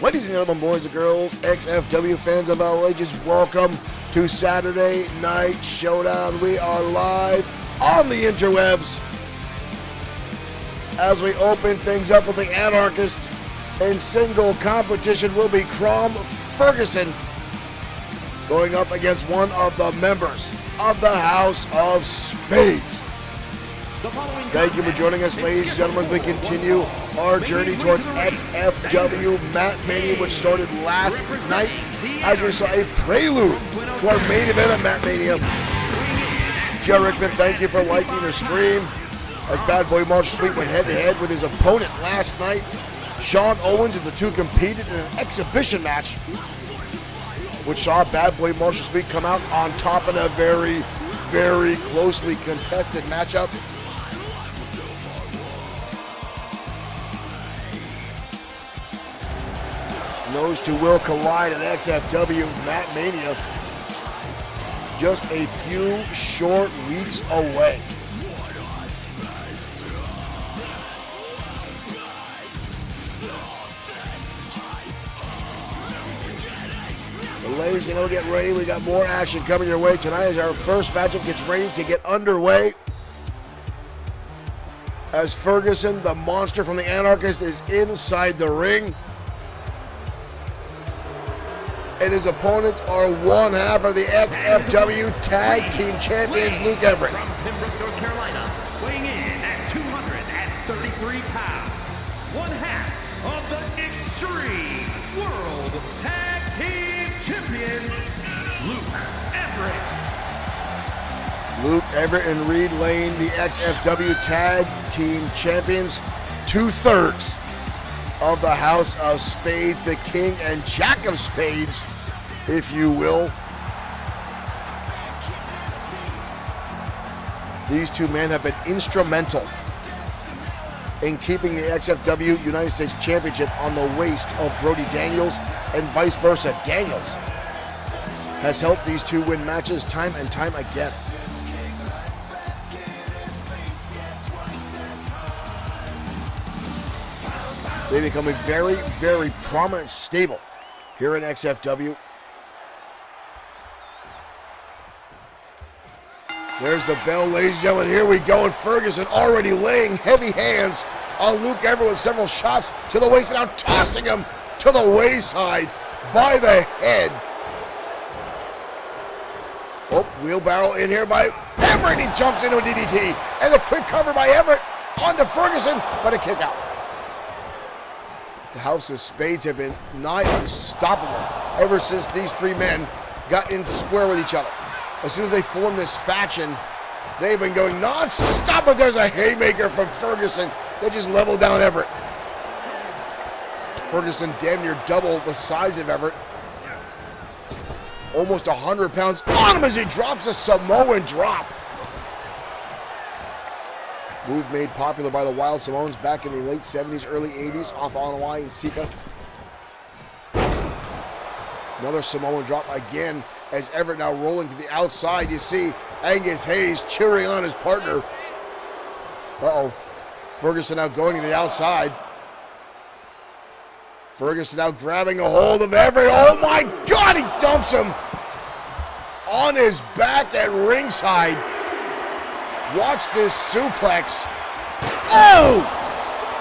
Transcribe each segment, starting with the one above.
Ladies and gentlemen, boys and girls, XFW fans of all ages, welcome to Saturday Night Showdown. We are live on the interwebs as we open things up with the Anarchist. In single competition will be Crom Ferguson going up against one of the members of the House of Spades. Thank you for joining us, ladies and gentlemen. We continue our journey towards XFW Mat Mania, which started last night as we saw a prelude to our main event at Mat Mania. Joe Rickman, thank you for liking the stream as Bad Boy Marshall Sweet went head-to-head with his opponent last night. Sean Owens, as the two competed in an exhibition match, which saw Bad Boy Marshall Sweet come out on top in a very, very closely contested matchup. Those two will collide at XFW Mat Mania just a few short weeks away. Ladies and gentlemen, get ready. We got more action coming your way tonight as our first matchup gets ready to get underway. As Ferguson, the monster from the Anarchist, is inside the ring. And his opponents are one half of the XFW Tag Team Champions, Luke Everett. From Pembroke, North Carolina, weighing in at 233 pounds, one half of the Extreme World Tag Team Champions, Luke Everett. Luke Everett and Reed Lane, the XFW Tag Team Champions, 2/3 of the House of Spades, the King and Jack of Spades, if you will. These two men have been instrumental in keeping the XFW United States Championship on the waist of Brody Daniels and vice versa. Daniels has helped these two win matches time and time again. They become a very, very prominent stable here in XFW. There's the bell, ladies and gentlemen. Here we go, and Ferguson already laying heavy hands on Luke Everett with several shots to the waist, and now tossing him to the wayside by the head. Oh, wheelbarrow in here by Everett. He jumps into a DDT, and a quick cover by Everett onto Ferguson, but a kick out. The House of Spades have been nigh unstoppable ever since these three men got into square with each other. As soon as they formed this faction, they've been going non-stop, but there's a haymaker from Ferguson that just leveled down Everett. Ferguson damn near double the size of Everett. Almost 100 pounds on him as he drops a Samoan drop. Move made popular by the Wild Samoans back in the late 70s, early 80s off Onawai and Sika. Another Samoan drop again as Everett now rolling to the outside. You see Angus Hayes cheering on his partner. Uh-oh. Ferguson now going to the outside. Ferguson now grabbing a hold of Everett. Oh my God, he dumps him on his back at ringside. Watch this suplex. Oh!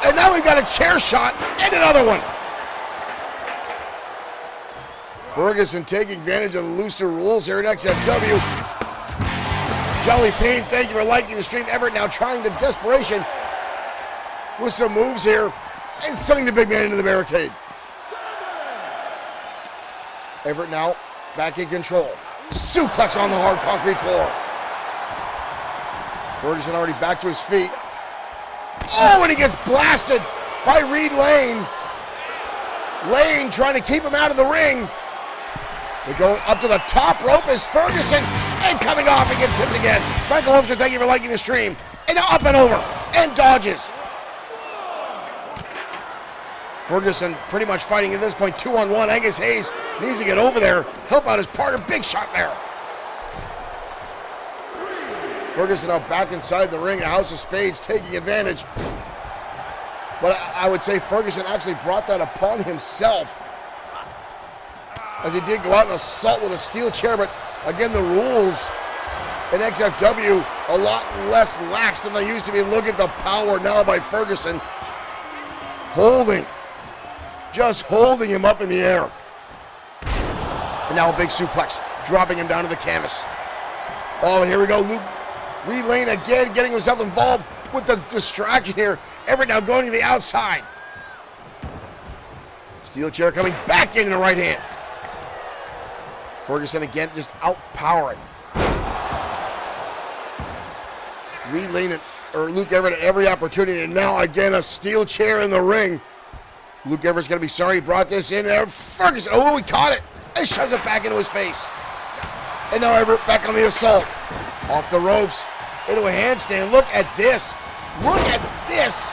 And now we've got a chair shot and another one. Ferguson taking advantage of the looser rules here in XFW. Jolly Payne, thank you for liking the stream. Everett now trying to desperation with some moves here and sending the big man into the barricade. Everett now back in control. Suplex on the hard concrete floor. Ferguson already back to his feet. Oh, and he gets blasted by Reed Lane. Lane trying to keep him out of the ring. They're going up to the top rope as Ferguson, and coming off and gets tipped again. Michael Holmster, thank you for liking the stream. And now up and over, and dodges. Ferguson pretty much fighting at this point 2-on-1. Angus Hayes needs to get over there, help out his partner. Big shot there. Ferguson now back inside the ring. A House of Spades taking advantage. But I would say Ferguson actually brought that upon himself as he did go out and assault with a steel chair, but again, the rules in XFW a lot less lax than they used to be. Look at the power now by Ferguson. Just holding him up in the air. And now a big suplex, dropping him down to the canvas. Oh, and here we go, Luke relaying again, getting himself involved with the distraction here. Everett now going to the outside. Steel chair coming back in the right hand. Ferguson again just outpowering. Relaying it, or Luke Everett at every opportunity, and now again a steel chair in the ring. Luke Everett's gonna be sorry he brought this in there. Ferguson, oh, he caught it and shoves it back into his face. And now Everett back on the assault. Off the ropes, into a handstand. Look at this. Look at this.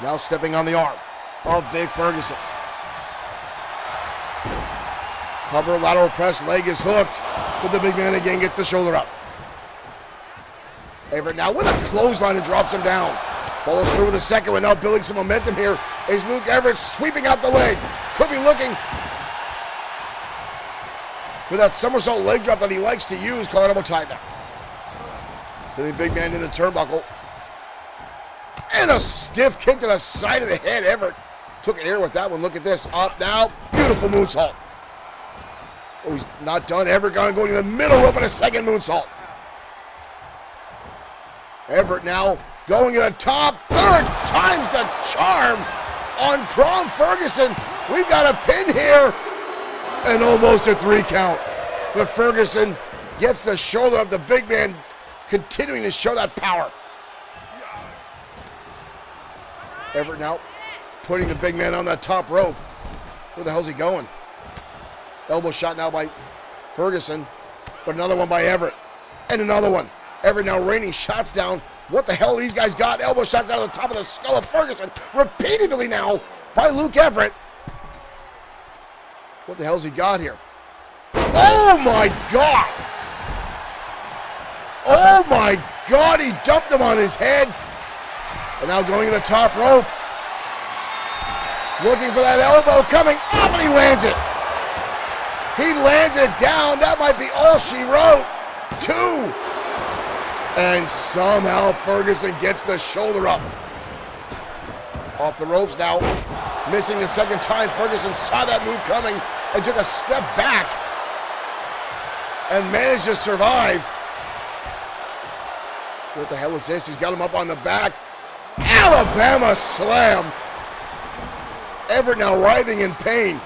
Now stepping on the arm of Big Ferguson. Cover, lateral press, leg is hooked. But the big man again gets the shoulder up. Everett now with a clothesline and drops him down. Follows through with a second one. Now building some momentum here is Luke Everett sweeping out the leg. Could be looking for that somersault leg drop that he likes to use. Call it almost tight now. The big man in the turnbuckle. And a stiff kick to the side of the head. Everett took air with that one. Look at this. Up now. Beautiful moonsault. Oh, he's not done. Everett going to the middle rope and a second moonsault. Everett now going to the top. Third time's the charm on Crom Ferguson. We've got a pin here. And almost a 3 count. But Ferguson gets the shoulder of the big man, continuing to show that power. Everett now putting the big man on that top rope. Where the hell's he going? Elbow shot now by Ferguson, but another one by Everett. And another one. Everett now raining shots down. What the hell these guys got? Elbow shots out of the top of the skull of Ferguson. Repeatedly now by Luke Everett. What the hell's he got here? Oh my God! Oh my God, he dumped him on his head. And now going to the top rope. Looking for that elbow coming up, and he lands it. He lands it down. That might be all she wrote. 2. And somehow Ferguson gets the shoulder up. Off the ropes now. Missing the second time. Ferguson saw that move coming and took a step back and managed to survive. What the hell is this? He's got him up on the back. Alabama slam. Everett now writhing in pain.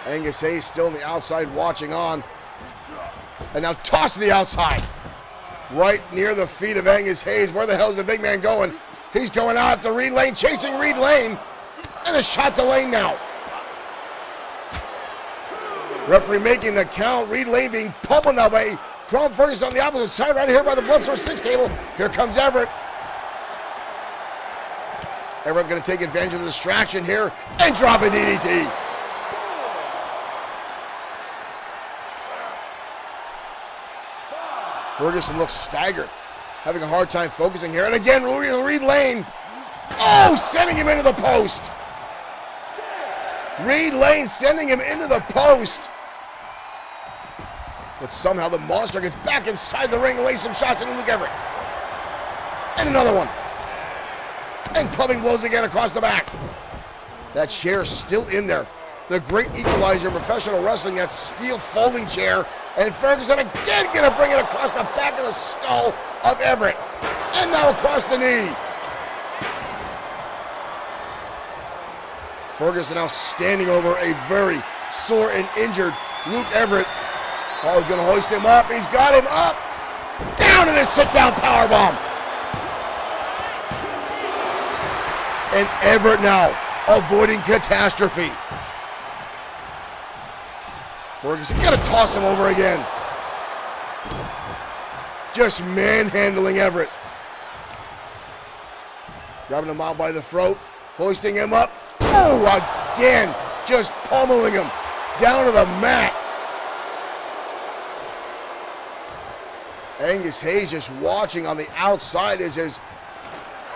Angus Hayes still on the outside watching on. And now toss to the outside. Right near the feet of Angus Hayes. Where the hell is the big man going? He's going out to Reed Lane, chasing Reed Lane. And a shot to Lane now. Referee making the count. Reed Lane being pummeled now by Crom Ferguson on the opposite side, right here by the Bloodsword6 table. Here comes Everett. Everett going to take advantage of the distraction here and drop a DDT. Ferguson looks staggered, having a hard time focusing here. And again, Reed Lane. Oh, sending him into the post. Reed Lane sending him into the post. But somehow the monster gets back inside the ring and lays some shots into Luke Everett. And another one. And clubbing blows again across the back. That chair still in there. The great equalizer in professional wrestling, that steel folding chair. And Ferguson again going to bring it across the back of the skull of Everett. And now across the knee. Ferguson now standing over a very sore and injured Luke Everett. Oh, he's going to hoist him up. He's got him up. Down in a sit-down powerbomb. And Everett now avoiding catastrophe. Ferguson going to toss him over again. Just manhandling Everett. Grabbing him out by the throat. Hoisting him up. Oh, again. Just pummeling him down to the mat. Angus Hayes just watching on the outside as his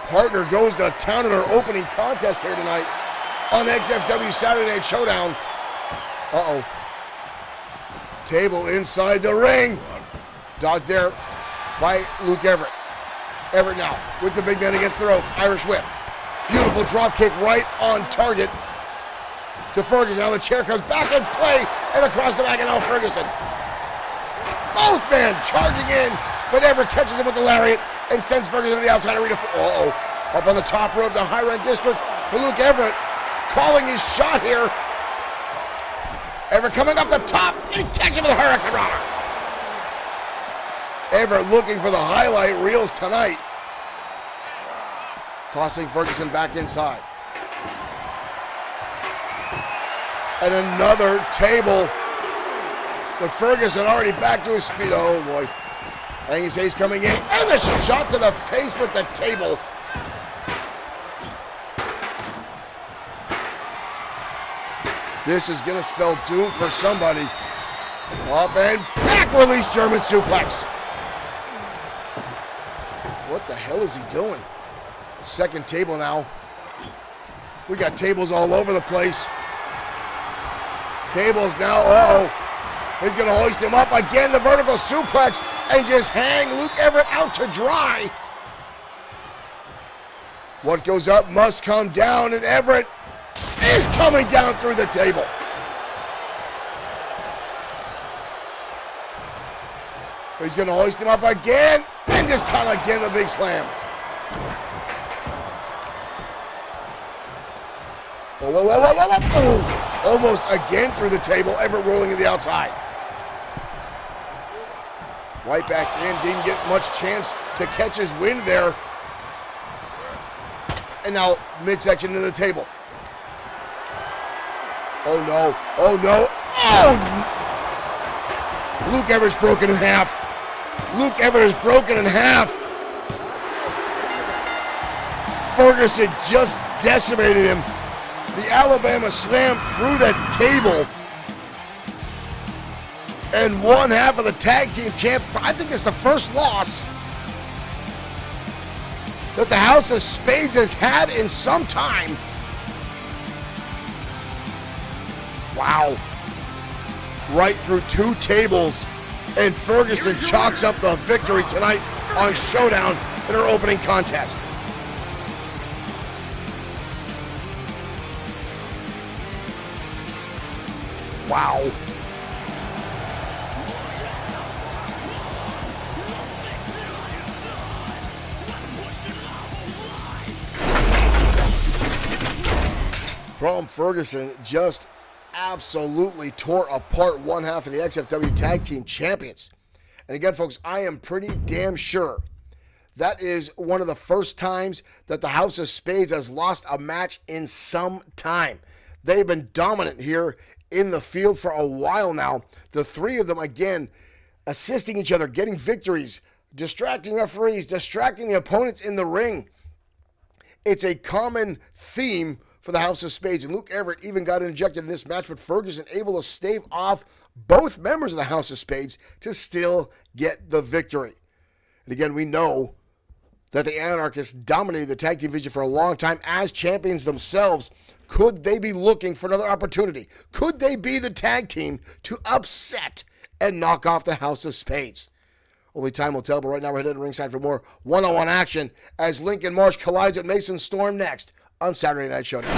partner goes to town in our opening contest here tonight. on XFW Saturday Night Showdown. Uh-oh. Table inside the ring. Dodged there by Luke Everett. Everett now with the big man against the rope. Irish whip. Beautiful drop kick right on target to Ferguson. Now the chair comes back in play and across the back, and now Ferguson. Both men charging in, but Everett catches him with the lariat and sends Ferguson to the outside arena. Uh-oh. Up on the top rope, the high rent district for Luke Everett. Calling his shot here. Everett coming up the top, and he catches him with a Hurricane Rana. Everett looking for the highlight reels tonight. Tossing Ferguson back inside. And another table. But Ferguson already back to his feet. Oh boy. I think he's coming in. And a shot to the face with the table. This is going to spell doom for somebody. Up and back release German suplex. What the hell is he doing? Second table now. We got tables all over the place. Tables now. Uh-oh. He's going to hoist him up again. The vertical suplex and just hang Luke Everett out to dry. What goes up must come down, and Everett is coming down through the table. He's going to hoist him up again, and this time again the big slam. Whoa, whoa, whoa, whoa, whoa, whoa. Almost again through the table, Everett rolling to the outside. Right back in, didn't get much chance to catch his wind there. And now midsection to the table. Oh no, oh no, oh! Luke Everett's broken in half. Luke Everett is broken in half. Ferguson just decimated him. The Alabama slam through that table. And one half of the tag team champ, I think it's the first loss that the House of Spades has had in some time. Wow. Right through two tables. And Ferguson chalks up the victory tonight on Showdown in her opening contest. Wow. Crom Ferguson just absolutely tore apart one half of the XFW Tag Team Champions. And again, folks, I am pretty damn sure that is one of the first times that the House of Spades has lost a match in some time. They've been dominant here in the field for a while now. The three of them, again, assisting each other, getting victories, distracting referees, distracting the opponents in the ring. It's a common theme for the House of Spades, and Luke Everett even got injected in this match, but Ferguson able to stave off both members of the House of Spades to still get the victory. And again, we know that the Anarchists dominated the tag team division for a long time as champions themselves. Could they be looking for another opportunity? Could they be the tag team to upset and knock off the House of Spades? Only time will tell, but right now we're headed to ringside for more one-on-one action as Lincoln Marsh collides with Mason Storm next on Saturday Night Showdown.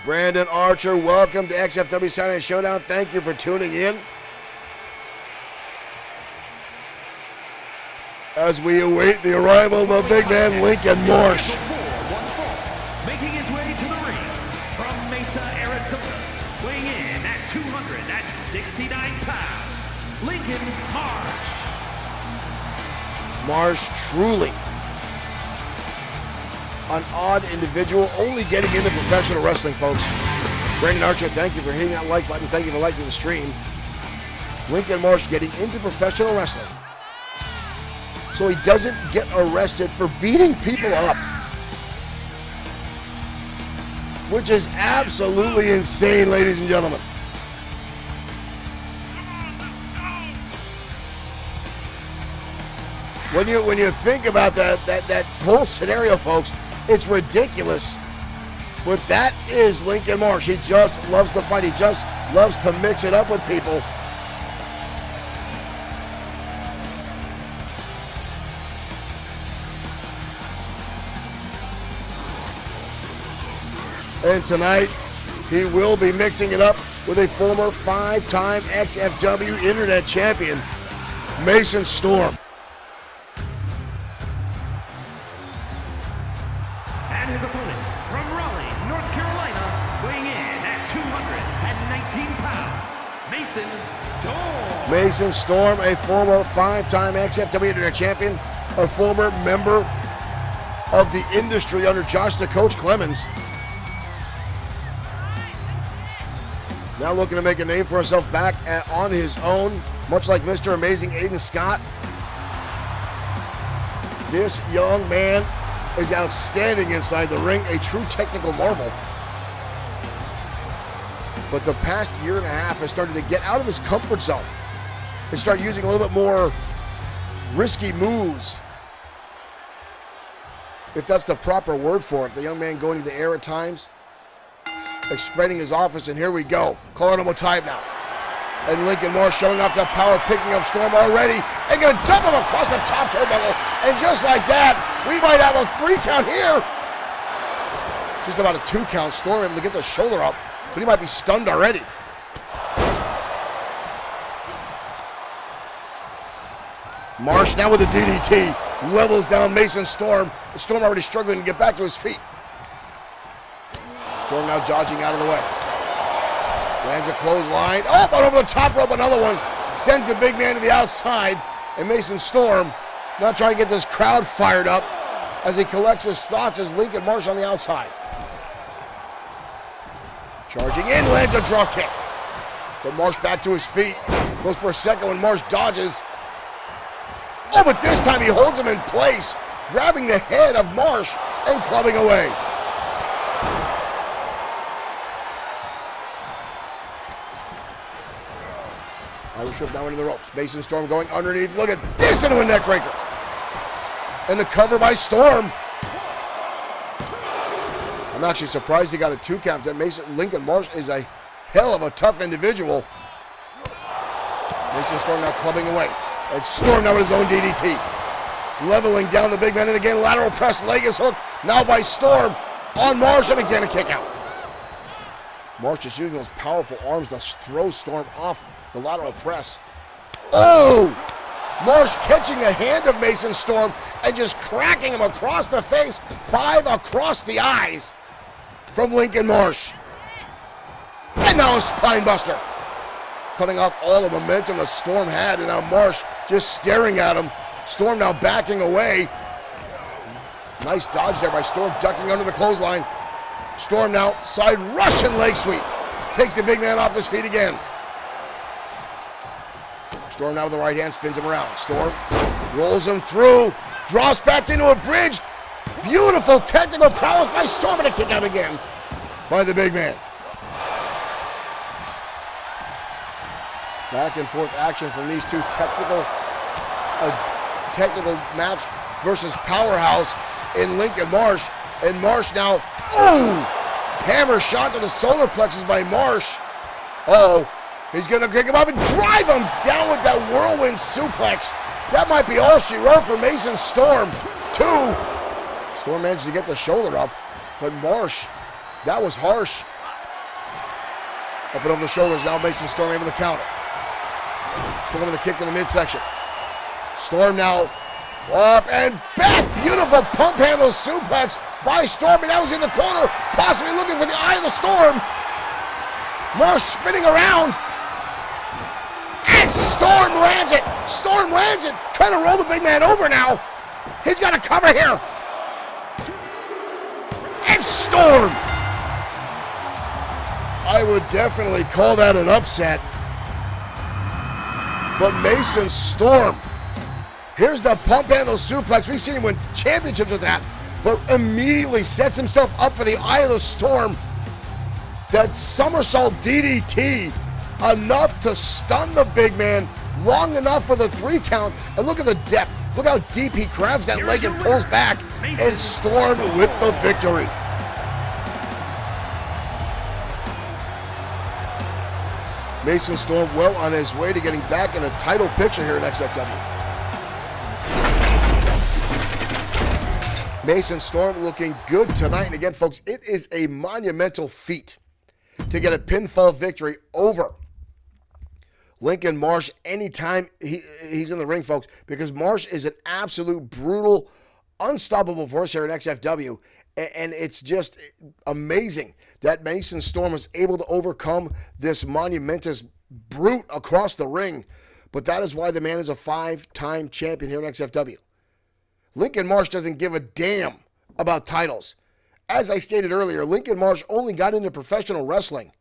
Brandon Archer, welcome to XFW Saturday Night Showdown. Thank you for tuning in. As we await the arrival of the big man, Lincoln Marsh. Making his way to the ring from Mesa, Arizona, weighing in at 269 pounds, Lincoln Marsh. Marsh, truly an odd individual, only getting into professional wrestling, folks. Brandon Archer, thank you for hitting that like button. Thank you for liking the stream. Lincoln Marsh getting into professional wrestling so he doesn't get arrested for beating people up, which is absolutely insane, ladies and gentlemen. When you think about that whole scenario, folks, it's ridiculous. But that is Lincoln Marsh. He just loves to fight. He just loves to mix it up with people. And tonight, he will be mixing it up with a former 5-time XFW Internet Champion, Mason Storm. And his opponent from Raleigh, North Carolina, weighing in at 219 pounds, Mason Storm. Mason Storm, a former 5-time XFW Internet Champion, a former member of the industry under Josh the Coach Clemens. Now looking to make a name for himself back on his own, much like Mr. Amazing Aiden Scott. This young man is outstanding inside the ring, a true technical marvel. But the past year and a half has started to get out of his comfort zone and start using a little bit more risky moves, if that's the proper word for it. The young man going to the air at times, expanding his offense, and here we go. Calling him a time now. And Lincoln Marsh showing off that power, picking up Storm already, and going to dump him across the top turnbuckle. And just like that, we might have a 3 count here. Just about a 2 count. Storm able to get the shoulder up, but he might be stunned already. Marsh now with a DDT, levels down Mason Storm. Storm already struggling to get back to his feet. Storm now dodging out of the way. Lands a clothesline. Oh, but over the top rope, another one. Sends the big man to the outside. And Mason Storm now trying to get this crowd fired up as he collects his thoughts as Lincoln Marsh on the outside. Charging in, lands a draw kick. But Marsh back to his feet. Goes for a second when Marsh dodges. Oh, but this time he holds him in place, grabbing the head of Marsh and clubbing away. Irish whip now into the ropes. Mason Storm going underneath. Look at this into a neck breaker. And the cover by Storm. I'm actually surprised he got a 2 count. That Lincoln Marsh is a hell of a tough individual. Mason Storm now clubbing away. And Storm now with his own DDT. Leveling down the big man, and again lateral press, leg is hooked. Now by Storm on Marsh, and again a kick out. Marsh just using those powerful arms to throw Storm off the lateral press. Oh! Marsh catching the hand of Mason Storm and just cracking him across the face. 5 across the eyes from Lincoln Marsh. And now a spine buster. Cutting off all the momentum the Storm had, and now Marsh just staring at him. Storm now backing away. Nice dodge there by Storm, ducking under the clothesline. Storm now side Russian leg sweep. Takes the big man off his feet again. Storm now with the right hand, spins him around. Storm rolls him through, drops back into a bridge. Beautiful technical prowess by Storm, and a kick out again by the big man. Back and forth action from these two technical match versus powerhouse in Lincoln Marsh. And Marsh now, ooh, hammer shot to the solar plexus by Marsh. Uh-oh. He's going to kick him up and drive him down with that whirlwind suplex. That might be all she wrote for Mason Storm. 2. Storm managed to get the shoulder up, but Marsh, that was harsh. Up and over the shoulders, now Mason Storm able to counter. Storm with a kick in the midsection. Storm now up and back. Beautiful pump handle suplex by Storm, and that was in the corner, possibly looking for the eye of the Storm. Marsh spinning around. And Storm lands it. Storm lands it. Trying to roll the big man over now. He's got a cover here. And Storm. I would definitely call that an upset. But Mason Storm. Here's the pump handle suplex. We've seen him win championships with that. But immediately sets himself up for the eye of the Storm. That somersault DDT, enough to stun the big man, long enough for the 3 count. And look at the depth. Look how deep he grabs that leg and pulls back, and Storm with the victory. Mason Storm well on his way to getting back in a title picture here in XFW. Mason Storm looking good tonight. And again, folks, it is a monumental feat to get a pinfall victory over Lincoln Marsh anytime he's in the ring, folks, because Marsh is an absolute brutal, unstoppable force here in XFW. And it's just amazing that Mason Storm was able to overcome this monumentous brute across the ring. But that is why the man is a 5-time champion here in XFW. Lincoln Marsh doesn't give a damn about titles. As I stated earlier, Lincoln Marsh only got into professional wrestling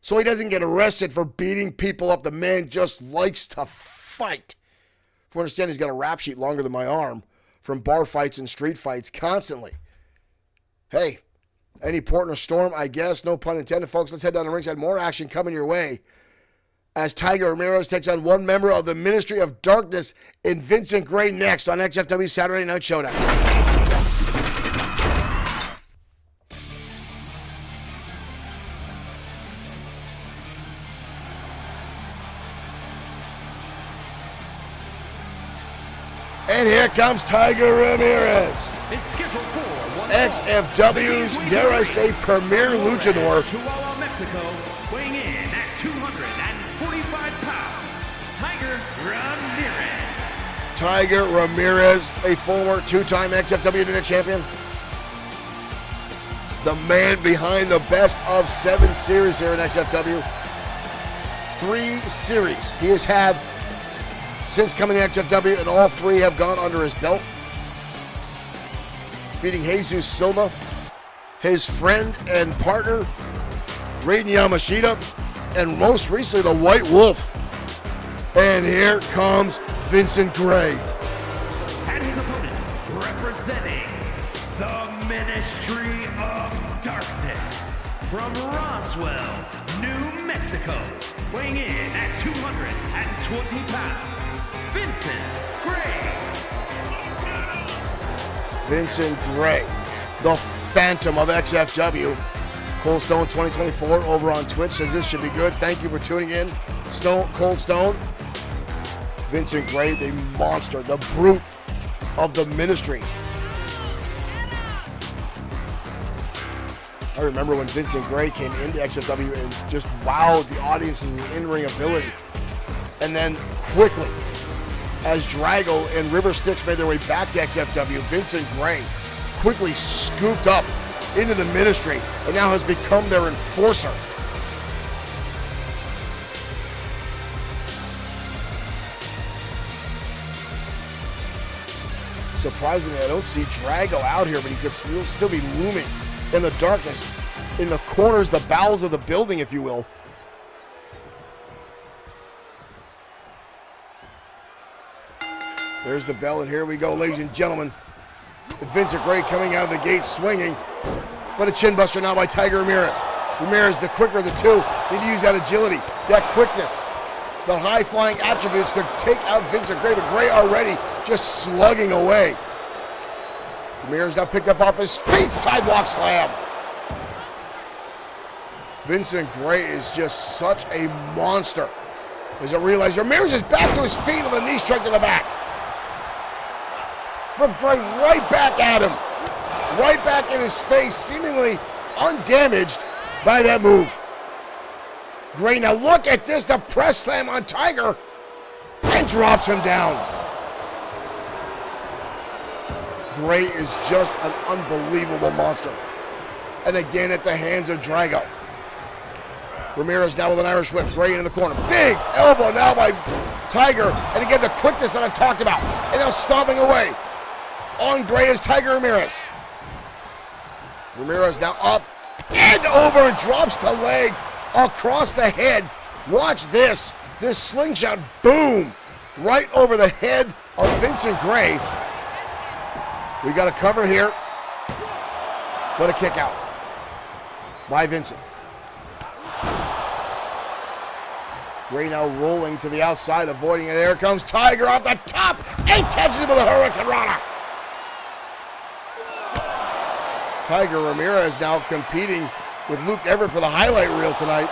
so he doesn't get arrested for beating people up. The man just likes to fight. If you understand, he's got a rap sheet longer than my arm from bar fights and street fights constantly. Hey, any port in a storm, I guess. No pun intended, folks. Let's head down to ringside. More action coming your way as Tiger Ramirez takes on one member of the Ministry of Darkness in Vincent Gray next on XFW Saturday Night Showdown. And here comes Tiger Ramirez, XFW's, dare I say, premier luchador. Chihuahua, Mexico, weighing in at 245 pounds, Tiger Ramirez. Tiger Ramirez, a former 2-time XFW Internet champion. The man behind the best of 7 series here in XFW. 3 series he has had since coming to XFW, and all 3 have gone under his belt. Beating Jesus Silva, his friend and partner, Raiden Yamashita, and most recently the White Wolf. And here comes Vincent Gray. And his opponent, representing the Ministry of Darkness, from Roswell, New Mexico, weighing in at 220 pounds, Vincent Gray. Vincent Gray, the Phantom of XFW. Cold Stone 2024 over on Twitch says this should be good. Thank you for tuning in. Cold Stone. Vincent Gray, the monster, the brute of the Ministry. I remember when Vincent Gray came into XFW and just wowed the audience in the in-ring ability. And then quickly, as Drago and River Styx made their way back to XFW, Vincent Gray quickly scooped up into the Ministry and now has become their enforcer. Surprisingly, I don't see Drago out here, but he could still be looming in the darkness, in the corners, the bowels of the building, if you will. There's the bell, and here we go, ladies and gentlemen. Vincent Gray coming out of the gate swinging, but a chin buster now by Tiger Ramirez. Ramirez, the quicker of the two, need to use that agility, that quickness, the high-flying attributes to take out Vincent Gray, but Gray already just slugging away. Ramirez now picked up off his feet, sidewalk slam. Vincent Gray is just such a monster. Doesn't realize Ramirez is back to his feet with a knee strike to the back. But Gray right back at him. Right back in his face, seemingly undamaged by that move. Gray, now look at this, the press slam on Tiger, and drops him down. Gray is just an unbelievable monster. And again at the hands of Drago. Ramirez now with an Irish whip. Gray in the corner. Big elbow now by Tiger. And again, the quickness that I've talked about. And now stomping away. On Gray is Tiger Ramirez. Ramirez now up and over and drops the leg across the head. Watch this. This slingshot, boom, right over the head of Vincent Gray. We got a cover here. What a kick out Gray now rolling to the outside, avoiding it. There comes Tiger off the top and catches him with a Hurricane Rana. Tiger Ramirez now competing with Luke Everett for the highlight reel tonight.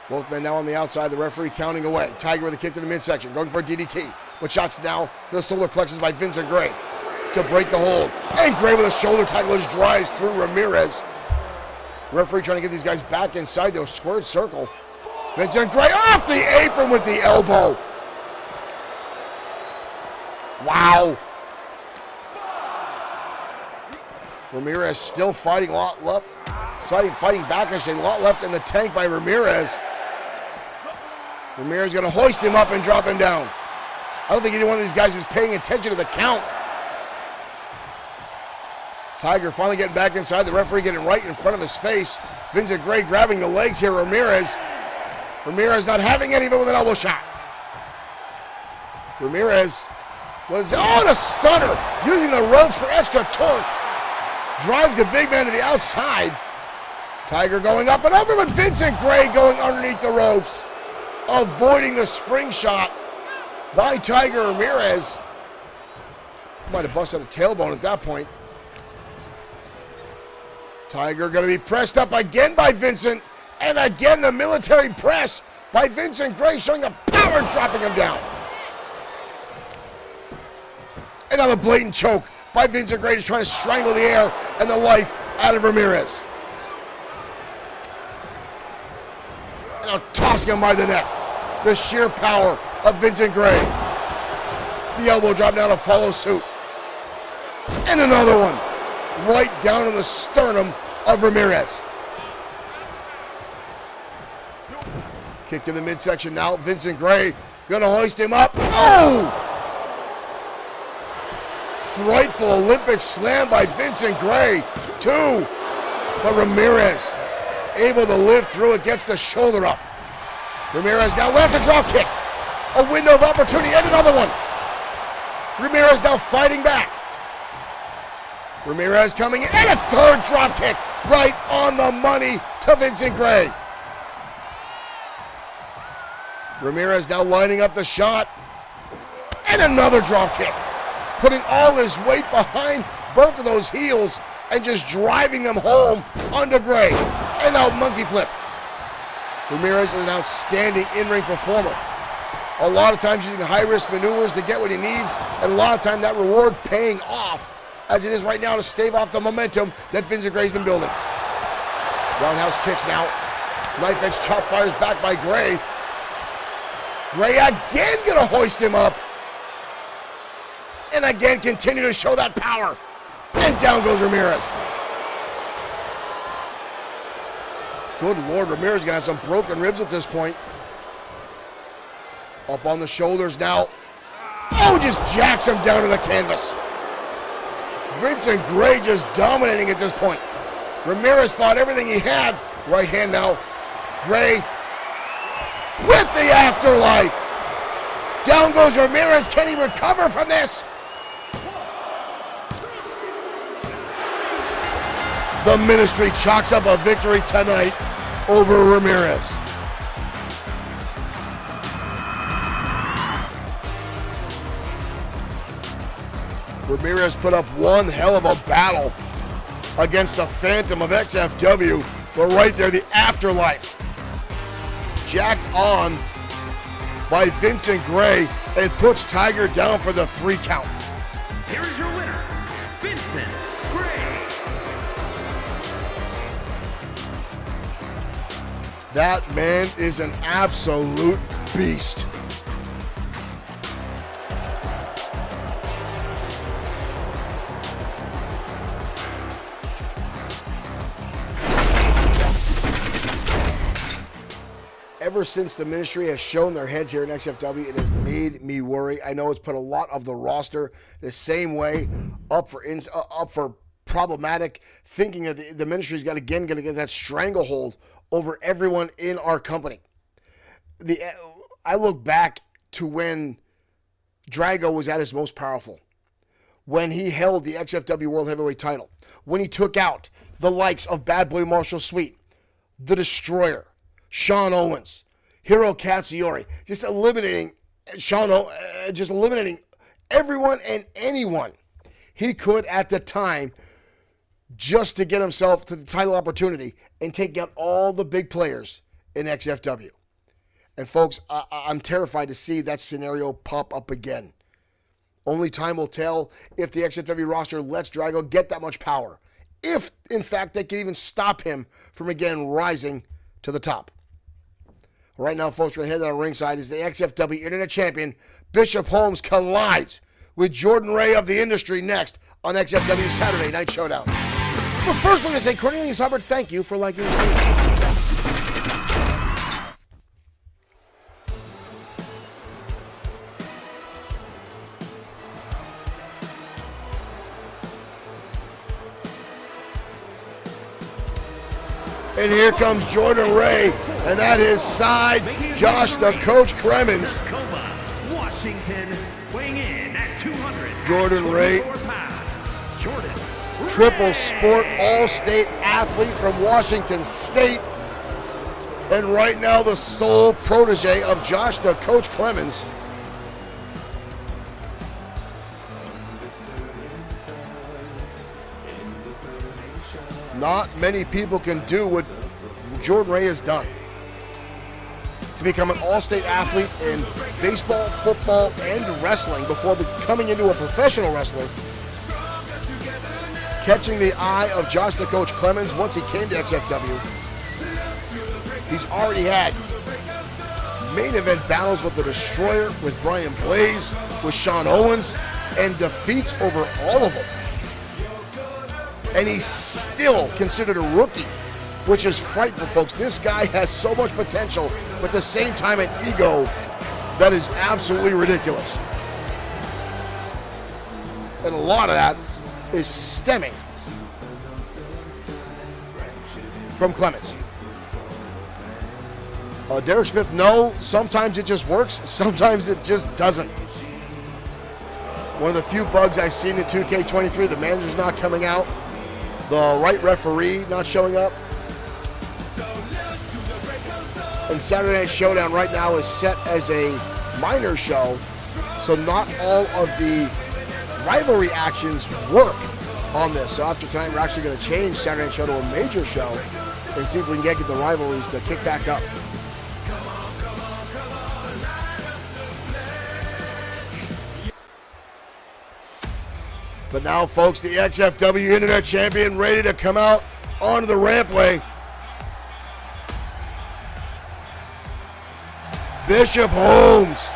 Both men now on the outside, the referee counting away. Tiger with a kick to the midsection, going for a DDT. But shots now to the solar plexus by Vincent Gray to break the hold. And Gray with a shoulder tackle just drives through Ramirez. Referee trying to get these guys back inside the squared circle. Vincent Gray off the apron with the elbow. Wow. Ramirez still fighting a lot left. Fighting back, I say, a lot left in the tank by Ramirez. Ramirez going to hoist him up and drop him down. I don't think either one of these guys is paying attention to the count. Tiger finally getting back inside. The referee getting right in front of his face. Vincent Gray grabbing the legs here. Ramirez not having any of it with an elbow shot. Ramirez, what is it? Oh, and a stunner. Using the ropes for extra torque. Drives the big man to the outside. Tiger going up and over, but Vincent Gray going underneath the ropes, avoiding the spring shot by Tiger Ramirez. Might have busted a tailbone at that point. Tiger going to be pressed up again by Vincent, and again the military press by Vincent Gray, showing a power and dropping him down. Another blatant choke by Vincent Gray, just trying to strangle the air and the life out of Ramirez. And now tossing him by the neck. The sheer power of Vincent Gray. The elbow drop down to follow suit. And another one. Right down in the sternum of Ramirez. Kick to the midsection now. Vincent Gray gonna hoist him up. Oh! Frightful Olympic slam by Vincent Gray. 2. But Ramirez able to live through it, gets the shoulder up. Ramirez now lands a drop kick. A window of opportunity and another one. Ramirez now fighting back. Ramirez coming in and a third drop kick right on the money to Vincent Gray. Ramirez now lining up the shot and another drop kick. Putting all his weight behind both of those heels and just driving them home onto Gray. And now monkey flip. Ramirez is an outstanding in-ring performer. A lot of times using high-risk maneuvers to get what he needs, and a lot of time that reward paying off, as it is right now to stave off the momentum that Vincent Gray's been building. Roundhouse kicks now. Knife edge chop fires back by Gray. Gray again gonna hoist him up. And again continue to show that power. And down goes Ramirez. Good Lord, Ramirez gonna have some broken ribs at this point. Up on the shoulders now. Oh, just jacks him down to the canvas. Vincent Gray just dominating at this point. Ramirez fought everything he had. Right hand now. Gray with the afterlife. Down goes Ramirez. Can he recover from this? The Ministry chalks up a victory tonight over Ramirez. Ramirez put up one hell of a battle against the Phantom of XFW, but right there, the afterlife jacked on by Vincent Gray and puts Tiger down for the 3 count. Here is your winner, Vincent Gray. That man is an absolute beast. Ever since the Ministry has shown their heads here in XFW, it has made me worry. I know it's put a lot of the roster the same way, up for problematic, thinking that the Ministry's going to get that stranglehold over everyone in our company. I look back to when Drago was at his most powerful, when he held the XFW World Heavyweight title, when he took out the likes of Bad Boy Marshall Sweet, the Destroyer, Sean Owens, Hiro Katsuyori, just eliminating everyone and anyone he could at the time just to get himself to the title opportunity and take out all the big players in XFW. And folks, I'm terrified to see that scenario pop up again. Only time will tell if the XFW roster lets Drago get that much power. If, in fact, they can even stop him from again rising to the top. Right now, folks, we're headed on ringside as the XFW Internet Champion, Bishop Holmes, collides with Jordan Ray of the Industry next on XFW Saturday Night Showdown. But first, we're going to say, Cornelius Hubbard, thank you for liking the stream. And here comes Jordan Ray, and at his side, Josh the Coach Clemens. Washington, weighing in at 200. Jordan Ray, triple sport all-state athlete from Washington State, and right now the sole protege of Josh the Coach Clemens. Not many people can do what Jordan Ray has done. To become an all-state athlete in baseball, football, and wrestling before becoming into a professional wrestler. Catching the eye of Josh the Coach Clemens once he came to XFW. He's already had main event battles with the Destroyer, with Brian Blaze, with Sean Owens, and defeats over all of them. And he's still considered a rookie, which is frightful, folks. This guy has so much potential, but at the same time an ego that is absolutely ridiculous. And a lot of that is stemming from Clemens. Derek Smith, no, sometimes it just works, sometimes it just doesn't. One of the few bugs I've seen in 2K23, the manager's not coming out. The right referee not showing up. And Saturday Night Showdown right now is set as a minor show, so not all of the rivalry actions work on this. So after tonight, we're actually going to change Saturday Night Show to a major show and see if we can get the rivalries to kick back up. But now, folks, the XFW Internet Champion ready to come out onto the rampway. Bishop Holmes.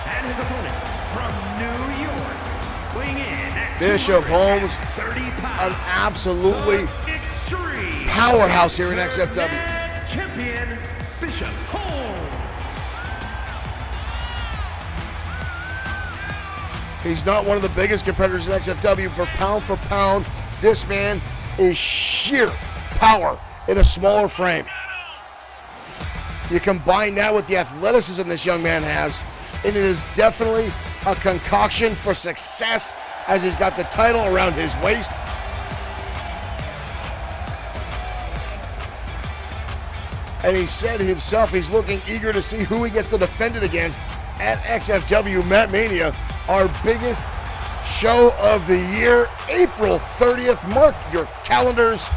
And his opponent from New York, weighing in at Bishop Holmes, 30 pounds, an absolutely Extreme powerhouse here in XFW. Champion, Bishop Holmes. He's not one of the biggest competitors in XFW. For pound, this man is sheer power in a smaller frame. You combine that with the athleticism this young man has, and it is definitely a concoction for success as he's got the title around his waist. And he said himself he's looking eager to see who he gets to defend it against at XFW Matt Mania, our biggest show of the year, April 30th. Mark your calendars.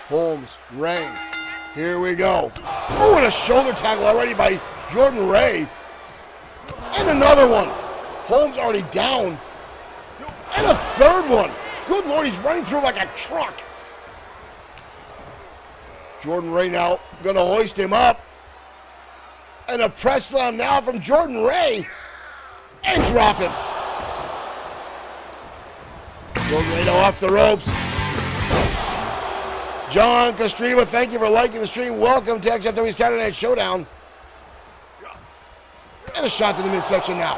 Holmes, Ray, here we go. Oh, and a shoulder tackle already by Jordan Ray. And another one. Holmes already down. And a third one. Good Lord, he's running through like a truck. Jordan Ray now gonna hoist him up. And a press slam now from Jordan Ray. And drop him. Jordan Ray now off the ropes. John Castreva, thank you for liking the stream. Welcome to XFW Saturday Night Showdown. And a shot to the midsection now.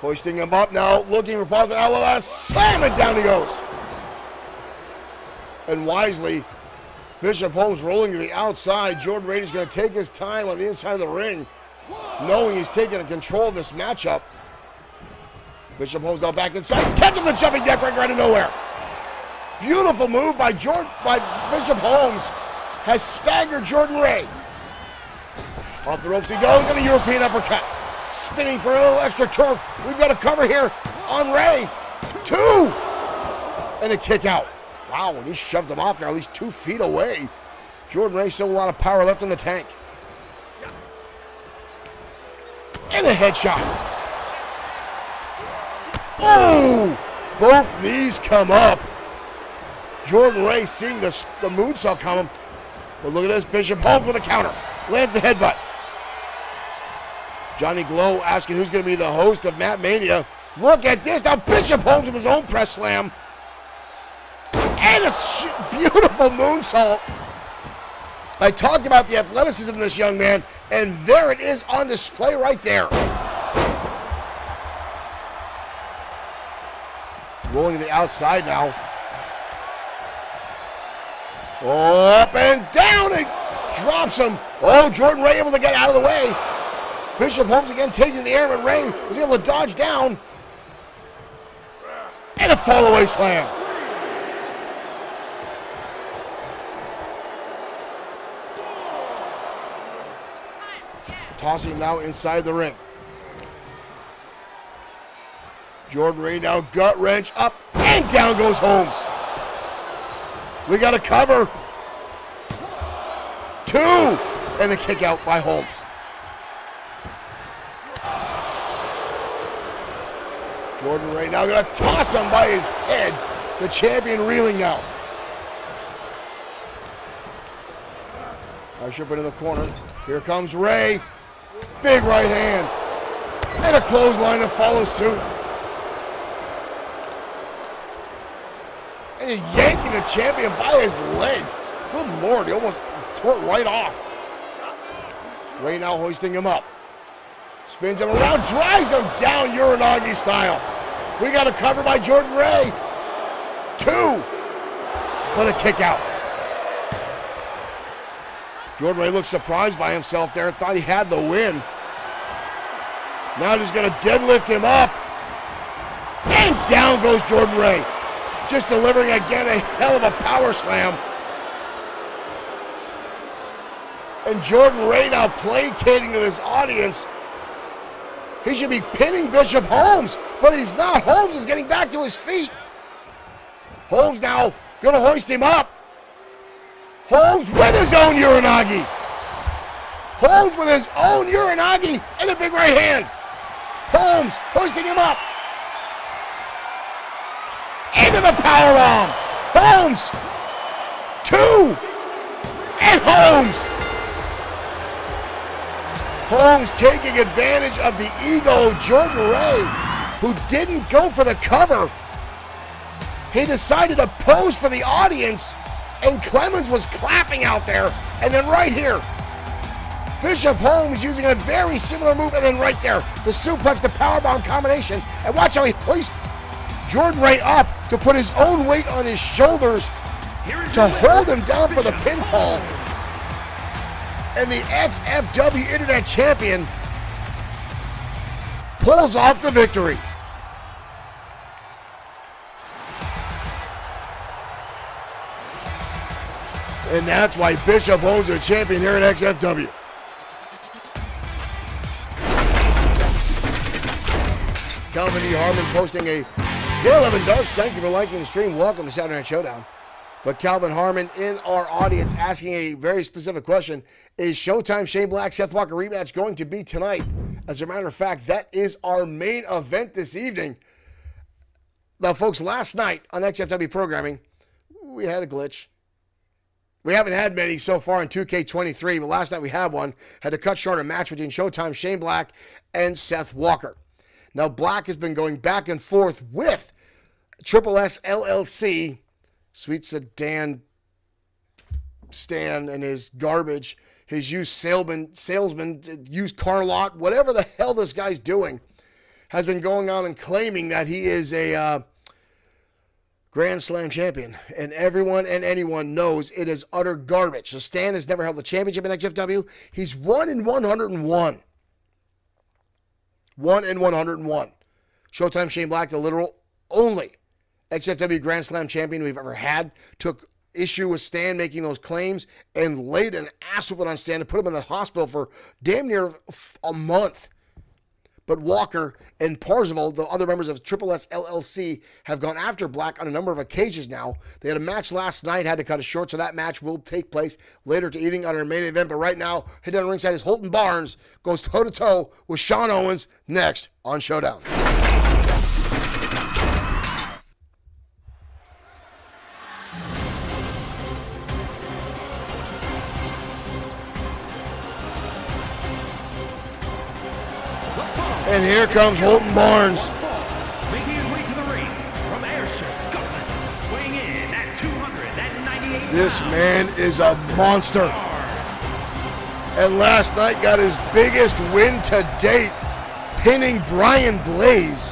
Hoisting him up now, looking for positive LOS. Slam it, down he goes. And wisely, Bishop Holmes rolling to the outside. Jordan Reed is going to take his time on the inside of the ring, knowing he's taking control of this matchup. Bishop Holmes now back inside. Catch him the jumping neck breaker out of nowhere. Beautiful move by Bishop Holmes. Has staggered Jordan Ray. Off the ropes he goes, and a European uppercut. Spinning for a little extra torque. We've got a cover here on Ray. 2! And a kick out. Wow, when he shoved him off there, at least 2 feet away. Jordan Ray still a lot of power left in the tank. And a headshot. Oh! Both knees come up. Jordan Ray seeing the moonsault coming. But look at this, Bishop Holmes with a counter. Lands the headbutt. Johnny Glow asking who's going to be the host of Matt Mania. Look at this. Now Bishop Holmes with his own press slam. And a beautiful moonsault. I talked about the athleticism of this young man, and there it is on display right there. Rolling to the outside now. Up and down, and drops him. Oh, Jordan Ray able to get out of the way. Bishop Holmes again taking the air, but Ray was able to dodge down. And a fall-away slam. Tossing him now inside the ring. Jordan Ray now gut wrench up, and down goes Holmes. We got a cover. 2! And a kick out by Holmes. Jordan Ray now going to toss him by his head. The champion reeling now. Usher put in the corner. Here comes Ray. Big right hand. And a clothesline to follow suit. And he's yanking the champion by his leg. Good Lord, he almost tore it right off. Ray now hoisting him up. Spins him around, drives him down Uranagi style. We got a cover by Jordan Ray. 2. But a kick out. Jordan Ray looks surprised by himself there. Thought he had the win. Now he's going to deadlift him up. And down goes Jordan Ray. Just delivering again a hell of a power slam. And Jordan Ray now placating to this audience. He should be pinning Bishop Holmes, but he's not. Holmes is getting back to his feet. Holmes now going to hoist him up. Holmes with his own Uranagi. Holmes with his own Uranagi and a big right hand. Holmes hoisting him up. Into the powerbomb. Holmes. 2. And Holmes. Holmes taking advantage of the ego of Jordan Ray, who didn't go for the cover. He decided to pose for the audience, and Clemens was clapping out there. And then right here, Bishop Holmes using a very similar move, and then right there, the suplex, the powerbomb combination. And watch how he hoists Jordan Ray up to put his own weight on his shoulders to hold him down for the pinfall. And the XFW Internet Champion pulls off the victory. And that's why Bishop Holmes is champion here at XFW. Calvin E. Harmon posting a Gail Evan Darks. Thank you for liking the stream. Welcome to Saturday Night Showdown. But Calvin Harmon in our audience asking a very specific question. Is Showtime Shane Black Seth Walker rematch going to be tonight? As a matter of fact, that is our main event this evening. Now, folks, last night on XFW programming, we had a glitch. We haven't had many so far in 2K23, but last night we had one. Had to cut short a match between Showtime Shane Black and Seth Walker. Now, Black has been going back and forth with Triple S LLC, Sweet Sedan Stan and his garbage, his used salesman, used car lot, whatever the hell this guy's doing, has been going on and claiming that he is a Grand Slam champion, and everyone and anyone knows it is utter garbage. So Stan has never held the championship in XFW. He's 1 in 101. 1 in 101. Showtime Shane Black, the literal only XFW Grand Slam champion we've ever had, took issue with Stan making those claims and laid an ass whooping on Stan and put him in the hospital for damn near a month. But Walker and Parzival, the other members of Triple S LLC, have gone after Black on a number of occasions now. They had a match last night, had to cut it short, so that match will take place later to evening on our main event. But right now, head down ringside is Holton Barnes, goes toe-to-toe with Sean Owens next on Showdown. And here comes Holton Barnes. Making his way to the ring from Ayrshire, Scotland, weighing in at 298 pounds. This man is a monster. And last night got his biggest win to date, pinning Brian Blaze.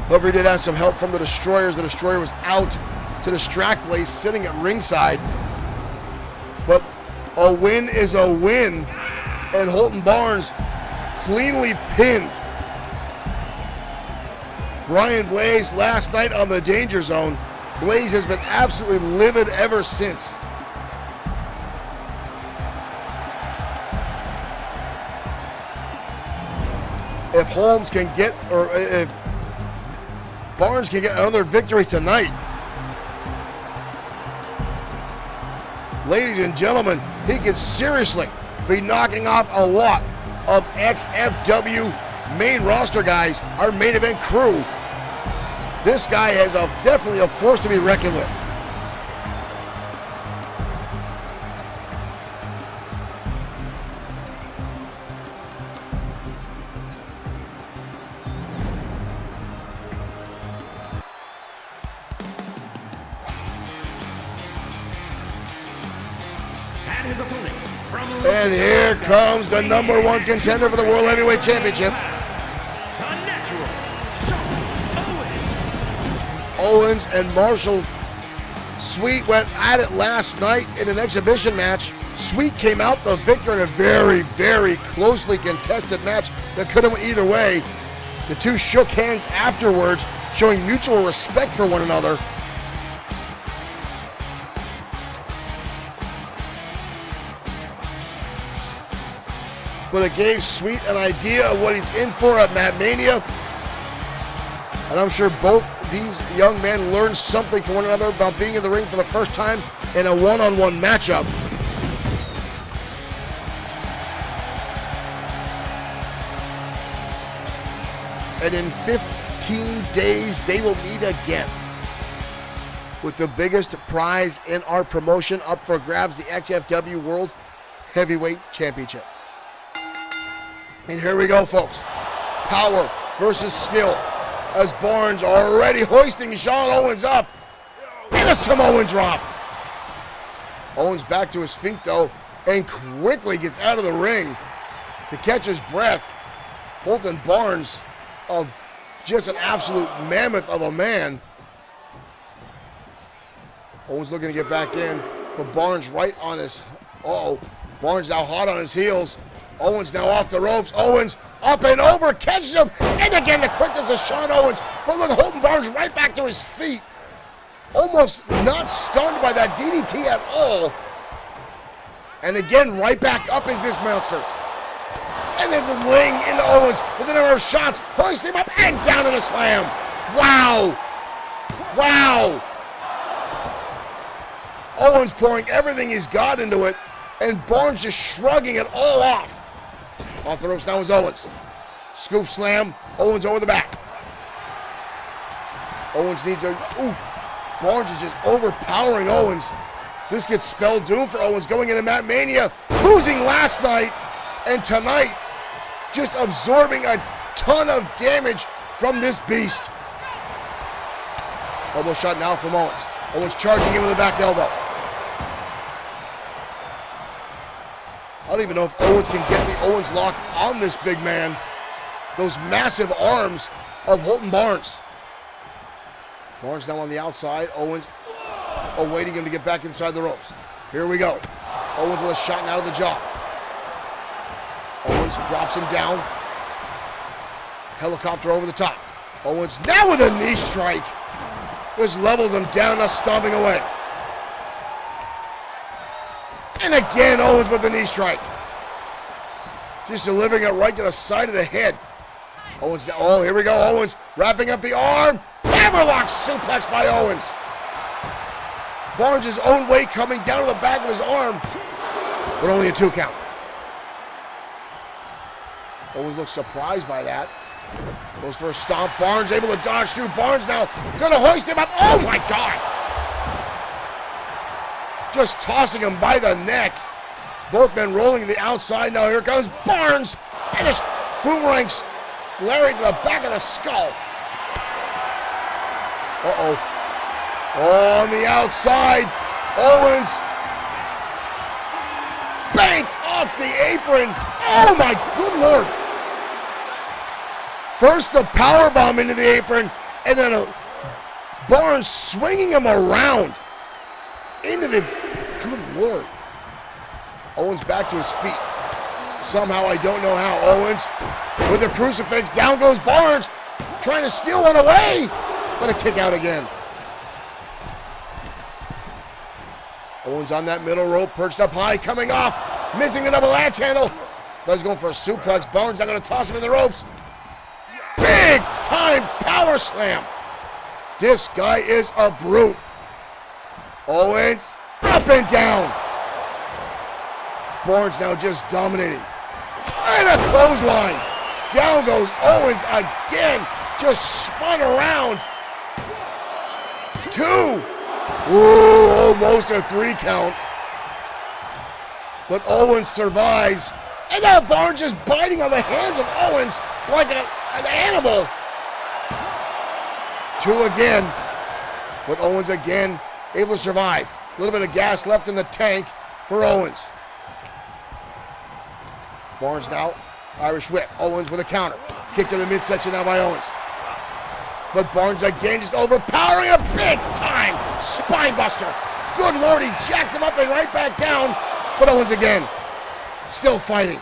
However, he did have some help from the Destroyers. The Destroyer was out to distract Blaze, sitting at ringside. But a win is a win. And Holton Barnes cleanly pinned Brian Blaze last night on the Danger Zone. Blaze has been absolutely livid ever since. If Holmes can get, or if Barnes can get another victory tonight, ladies and gentlemen, he could seriously be knocking off a lot of XFW main roster guys, our main event crew. This guy has definitely a force to be reckoned with. And his opponent from And here comes the number one contender for the World Heavyweight Championship. the natural, Sean Owens. Owens and Marshall Sweet went at it last night in an exhibition match. Sweet came out the victor in a very, very closely contested match that could have went either way. The two shook hands afterwards, showing mutual respect for one another. But it gave Sweet an idea of what he's in for at Mad Mania. And I'm sure both these young men learned something from one another about being in the ring for the first time in a one-on-one matchup. And in 15 days, they will meet again with the biggest prize in our promotion up for grabs, the XFW World Heavyweight Championship. And here we go, folks. Power versus skill, as Barnes already hoisting Sean Owens up. And a Samoan drop. Owens back to his feet, though, and quickly gets out of the ring to catch his breath. Holton Barnes, just an absolute mammoth of a man. Owens looking to get back in, but Barnes right on his, Barnes now hot on his heels. Owens now off the ropes. Owens up and over, catches him, and again the quickness of Sean Owens. But look, Holton Barnes right back to his feet. Almost not stunned by that DDT at all. And again, right back up is this monster. And then the laying into Owens with a number of shots, hoisting him up and down in a slam. Wow. Wow. Owens pouring everything he's got into it, and Barnes just shrugging it all off. Off the ropes now is Owens. Scoop slam, Owens over the back. Owens needs a, Barnes is just overpowering Owens. This gets spelled doom for Owens going into Mad Mania, losing last night, and tonight just absorbing a ton of damage from this beast. Elbow shot now from Owens. Owens charging in with a back elbow. I don't even know if Owens can get the Owens lock on this big man. Those massive arms of Holton Barnes. Barnes now on the outside. Owens awaiting him to get back inside the ropes. Here we go. Owens with a shot out of the jaw. Owens drops him down. Helicopter over the top. Owens now with a knee strike. This levels him down, now stomping away. And again, Owens with the knee strike. Just delivering it right to the side of the head. Owens, oh, here we go. Owens wrapping up the arm. Hammerlock suplex by Owens. Barnes his own weight coming down to the back of his arm, but only a 2 count. Owens looks surprised by that. Goes for a stomp. Barnes able to dodge through. Barnes now gonna hoist him up. Oh my God! Just tossing him by the neck. Both men rolling to the outside. Now here comes Barnes. And his boomerangs Larry to the back of the skull. Uh-oh. Oh, on the outside. Owens banked off the apron. Oh my good Lord. First the powerbomb into the apron, and then Barnes swinging him around into the, good Lord. Owens back to his feet. Somehow, I don't know how. Owens with the crucifix. Down goes Barnes, trying to steal one away, but a kick out again. Owens on that middle rope, perched up high, coming off, missing the double latch handle. Does going for a suplex. Barnes not going to toss him in the ropes. Big time power slam. This guy is a brute. Owens up and down. Barnes now just dominating. And a clothesline. Down goes Owens again. Just spun around. 2. Ooh, almost a 3 count. But Owens survives. And now Barnes just biting on the hands of Owens like an animal. 2 again. But Owens again able to survive. A little bit of gas left in the tank for Owens. Barnes now, Irish whip. Owens with a counter. Kick to the midsection now by Owens. But Barnes again just overpowering a big time spine buster. Good Lord, he jacked him up and right back down. But Owens again, still fighting.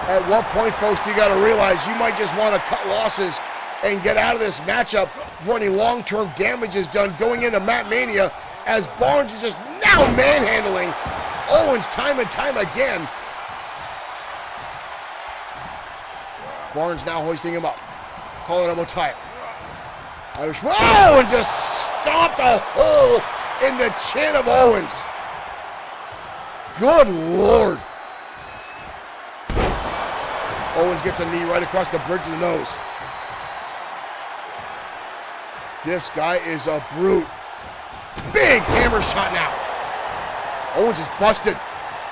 At what point, folks, do you got to realize you might just want to cut losses and get out of this matchup before any long-term damage is done going into Mat Mania, as Barnes is just now manhandling Owens time and time again. Barnes now hoisting him up. Calling him a tire. Irish, whoa, and just stomped a hole in the chin of Owens. Good Lord. Owens gets a knee right across the bridge of the nose. This guy is a brute. Big hammer shot now. Owens is busted.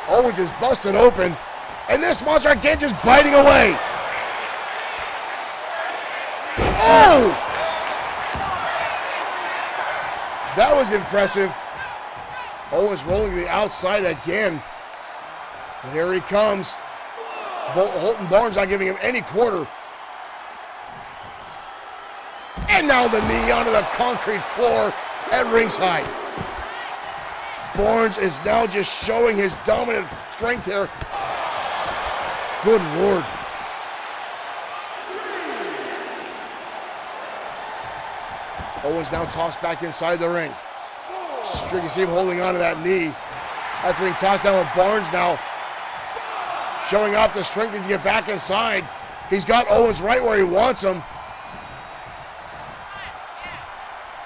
Owens is busted open. And this monster again just biting away. Oh! That was impressive. Owens rolling to the outside again. And here he comes. Holton Barnes not giving him any quarter. And now the knee onto the concrete floor at ringside. Barnes is now just showing his dominant strength here. Good Lord. Owens now tossed back inside the ring. You see him holding on to that knee after being tossed down with Barnes now showing off the strength as he gets back inside. He's got Owens right where he wants him.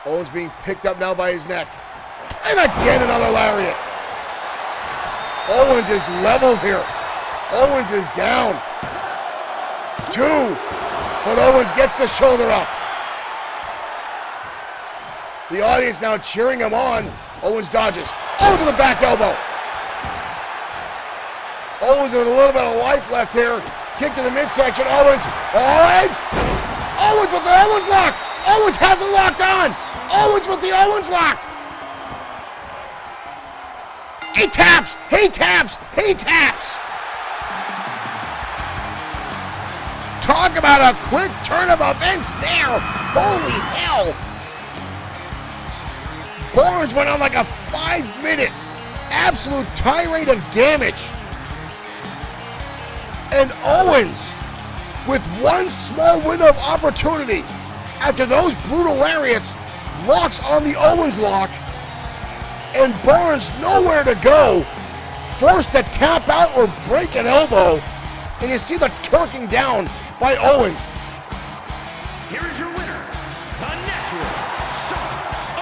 Owens being picked up now by his neck. And again another lariat. Owens is leveled here. Owens is down. 2. But Owens gets the shoulder up. The audience now cheering him on. Owens dodges. Owens with the back elbow. Owens with a little bit of life left here. Kick to the midsection. Owens. Owens with the Owens lock. Owens has it locked on. Owens with the Owens lock. He taps. He taps. He taps. Talk about a quick turn of events there. Holy hell. Barnes went on like a 5-minute absolute tirade of damage. And Owens, with one small window of opportunity, after those brutal lariats, locks on the Owens lock, and Barnes nowhere to go, forced to tap out or break an elbow, and you see the turking down by Owens. Here is your winner, the Natural, Shawn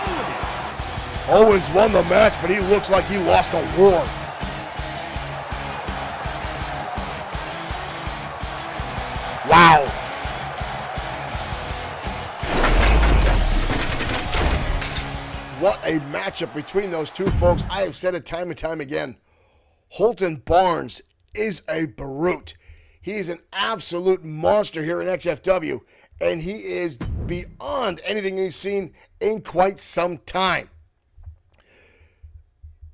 Owens. Owens won the match, but he looks like he lost a war. Wow. What a matchup between those two folks. I have said it time and time again. Holton Barnes is a brute. He is an absolute monster here in XFW, and he is beyond anything he's seen in quite some time.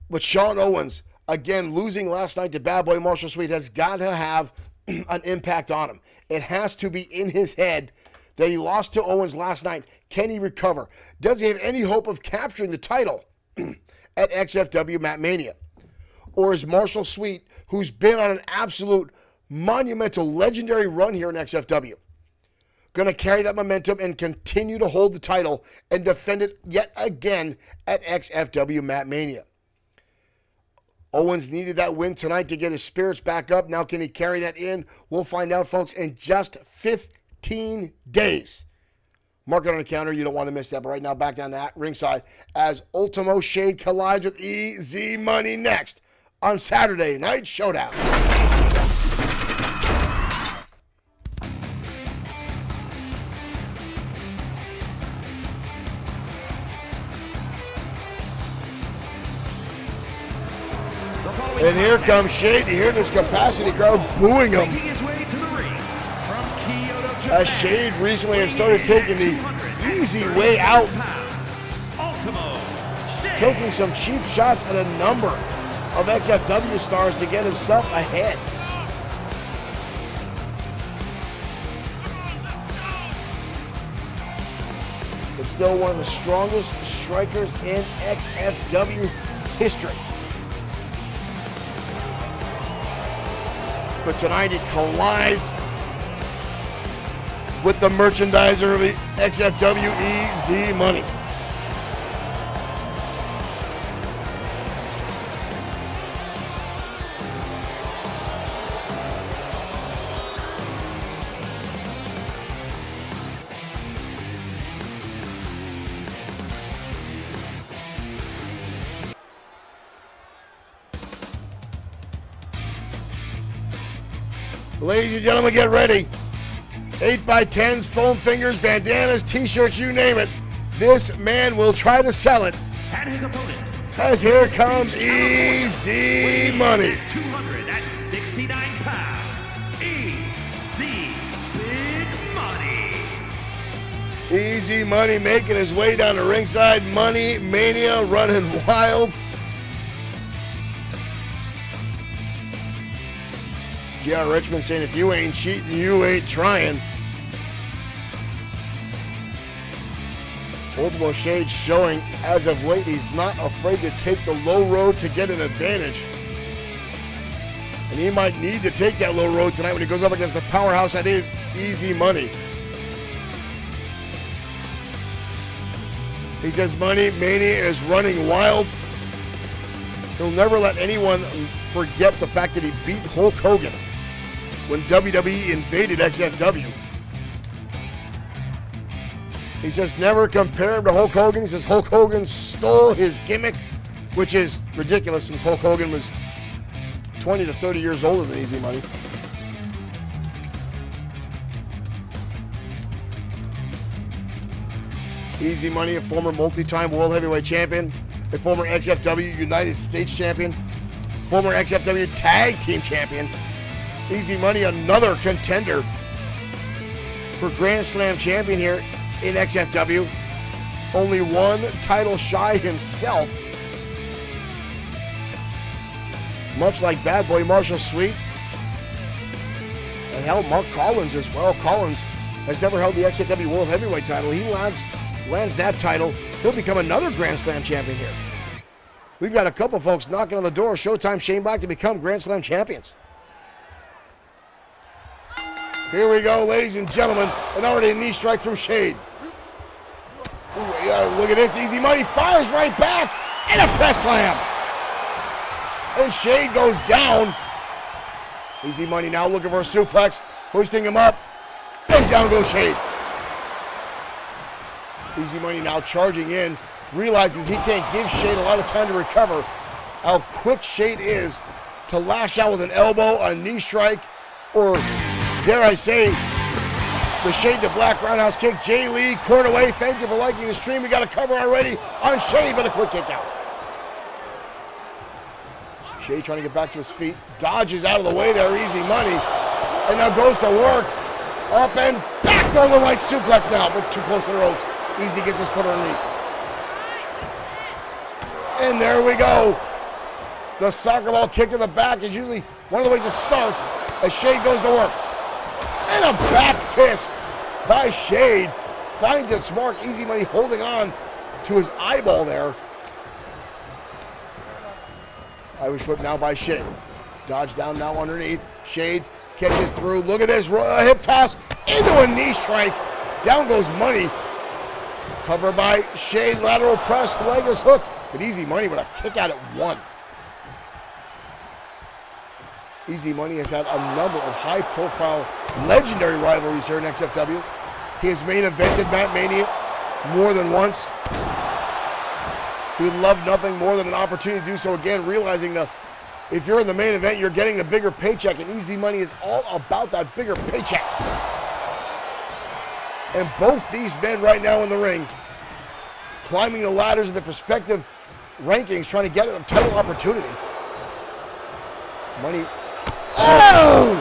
But Shawn Owens, again, losing last night to Bad Boy Marshall Sweet has got to have an impact on him. It has to be in his head that he lost to Owens last night. Can he recover? Does he have any hope of capturing the title at XFW Mat Mania? Or is Marshall Sweet, who's been on an absolute monumental, legendary run here in XFW, going to carry that momentum and continue to hold the title and defend it yet again at XFW Mat Mania? Owens needed that win tonight to get his spirits back up. Now, can he carry that in? We'll find out, folks, in just 15 days. Mark it on the counter. You don't want to miss that. But right now, back down to ringside as Ultimo Shade collides with Easy Money next on Saturday Night Showdown. And here comes Shade. You hear this capacity crowd booing him. As Shade recently has started taking the easy way out, taking some cheap shots at a number of XFW stars to get himself ahead. But still one of the strongest strikers in XFW history. But tonight he collides with the merchandiser of the XFW, Easy Money. Ladies and gentlemen, get ready. 8x10s, foam fingers, bandanas, t-shirts, you name it. This man will try to sell it. And his opponent. As here comes Easy Money. 269 pounds. Easy Big Money. Easy Money making his way down the ringside. Money Mania running wild. J.R. Richmond saying, if you ain't cheating, you ain't trying. Ultimo Shade showing, as of late, he's not afraid to take the low road to get an advantage. And he might need to take that low road tonight when he goes up against the powerhouse that is Easy Money. He says Money Mania is running wild. He'll never let anyone forget the fact that he beat Hulk Hogan when WWE invaded XFW. He says never compare him to Hulk Hogan. He says Hulk Hogan stole his gimmick, which is ridiculous since Hulk Hogan was 20 to 30 years older than Easy Money. Easy Money, a former multi-time World Heavyweight Champion, a former XFW United States Champion, former XFW Tag Team Champion. Easy Money, another contender for Grand Slam Champion here in XFW. Only one title shy himself. Much like Bad Boy Marshall Sweet. And hell, Mark Collins as well. Collins has never held the XFW World Heavyweight title. He lands that title. He'll become another Grand Slam champion here. We've got a couple folks knocking on the door. Showtime Shane Black to become Grand Slam champions. Here we go, ladies and gentlemen. And already a knee strike from Shade. Ooh, yeah, look at this. Easy Money fires right back. And a press slam. And Shade goes down. Easy Money now looking for a suplex. Hoisting him up. And down goes Shade. Easy Money now charging in. Realizes he can't give Shade a lot of time to recover. How quick Shade is to lash out with an elbow, a knee strike, or dare I say, the Shade to Black roundhouse kick. Jay Lee, corner away. Thank you for liking the stream. We got a cover already on Shade, but a quick kick out. Shade trying to get back to his feet. Dodges out of the way there, Easy Money. And now goes to work. Up and back, Northern Light suplex now, but too close to the ropes. Easy gets his foot underneath. And there we go. The soccer ball kick to the back is usually one of the ways it starts as Shade goes to work. And a back fist by Shade. Finds its mark. Easy Money holding on to his eyeball there. Irish whip now by Shade. Dodge down now underneath. Shade catches through. Look at this. Hip toss into a knee strike. Down goes Money. Covered by Shade. Lateral press. Legless hook. But Easy Money with a kick out at one. Easy Money has had a number of high-profile, legendary rivalries here in XFW. He has main evented Matt Mania more than once. He would love nothing more than an opportunity to do so again, realizing that if you're in the main event, you're getting the bigger paycheck, and Easy Money is all about that bigger paycheck. And both these men right now in the ring, climbing the ladders of the prospective rankings, trying to get a title opportunity. Money. Oh!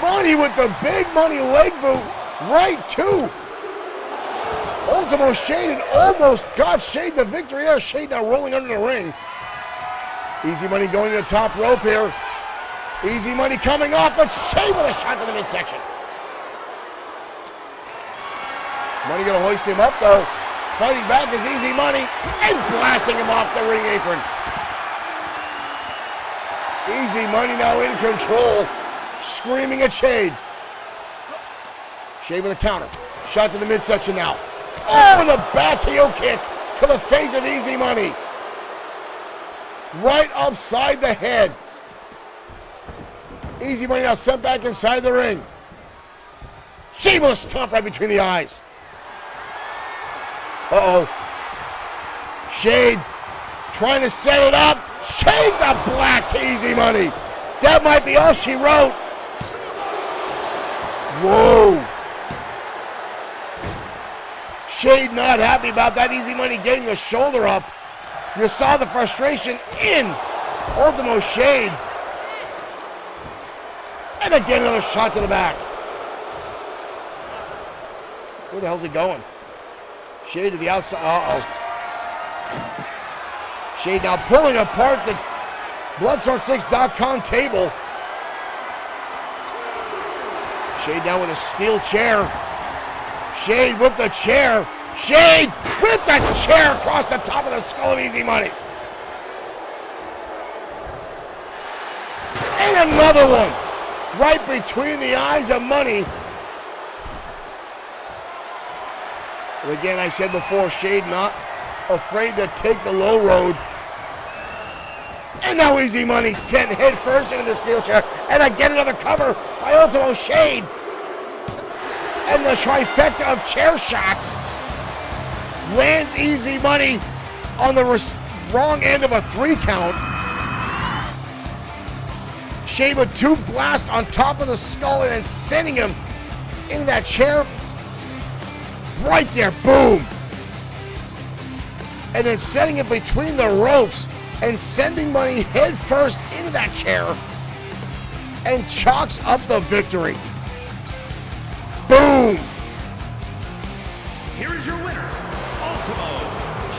Money with the big Money leg boot right to Ultimo Shade, and almost got Shade the victory there. Shade now rolling under the ring. Easy Money going to the top rope here. Easy Money coming off, but Shade with a shot to the midsection. Money gonna hoist him up though. Fighting back is Easy Money and blasting him off the ring apron. Easy Money now in control, screaming at Shade. Shade with a counter. Shot to the midsection now. Oh, and a back heel kick to the face of Easy Money. Right upside the head. Easy Money now sent back inside the ring. Shade with a stomp right between the eyes. Uh-oh. Shade trying to set it up. Shade to Black to Easy Money. That might be all she wrote. Whoa. Shade not happy about that. Easy Money getting the shoulder up. You saw the frustration in Ultimo Shade. And again, another shot to the back. Where the hell's he going? Shade to the outside. Uh-oh. Shade now pulling apart the Bloodsword6.com table. Shade down with a steel chair. Shade with the chair. Shade with the chair across the top of the skull of Easy Money. And another one right between the eyes of Money. And again, I said before, Shade not afraid to take the low road. And now Easy Money sent head first into the steel chair. And again, another cover by Ultimo Shade. And the trifecta of chair shots lands Easy Money on the wrong end of a 3 count. Shade with 2 blasts on top of the skull and then sending him into that chair. Right there, boom. And then setting it between the ropes and sending Money head first into that chair and chalks up the victory. Boom. Here is your winner, Ultimo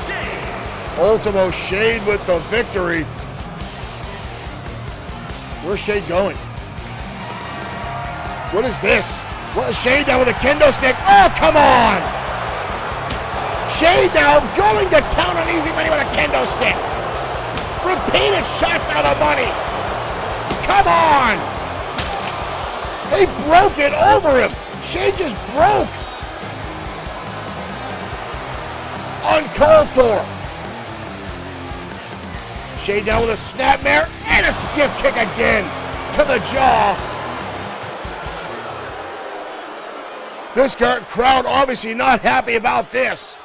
Shade. Ultimo Shade with the victory. Where's Shade going? What is this? What, Shane down with a kendo stick. Oh, come on! Shane now going to town on Easy Money with a kendo stick. Repeated shots out of money. Come on! They broke it over him. Shane just broke. Uncalled for. Shane down with a snapmare and a stiff kick again to the jaw. This crowd obviously not happy about this.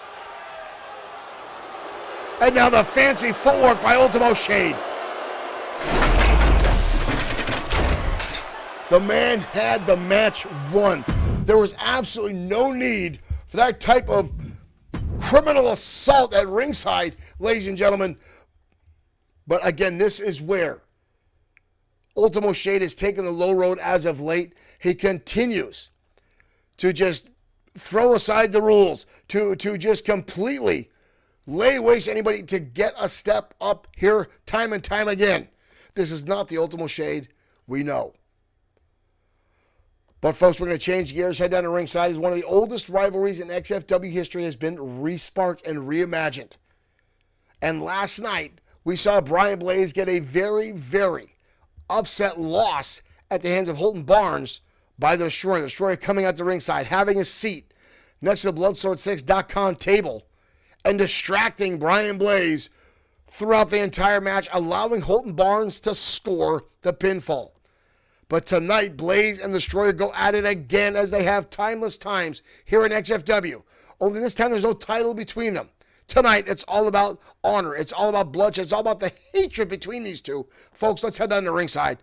And now the fancy footwork by Ultimo Shade. The man had the match won. There was absolutely no need for that type of criminal assault at ringside, ladies and gentlemen. But again, this is where Ultimo Shade has taken the low road as of late. He continues to just throw aside the rules, to just completely lay waste to anybody to get a step up here time and time again. This is not the Ultimo Shade we know. But folks, we're going to change gears, head down to ringside as one of the oldest rivalries in XFW history has been resparked and reimagined. And last night, we saw Brian Blaze get a very, very upset loss at the hands of Holton Barnes by the Destroyer. The Destroyer coming out to ringside, having a seat next to the Bloodsword6.com table and distracting Brian Blaze throughout the entire match, allowing Holton Barnes to score the pinfall. But tonight, Blaze and the Destroyer go at it again as they have timeless times here in XFW. Only this time there's no title between them. Tonight, it's all about honor. It's all about bloodshed. It's all about the hatred between these two. Folks, let's head down to ringside.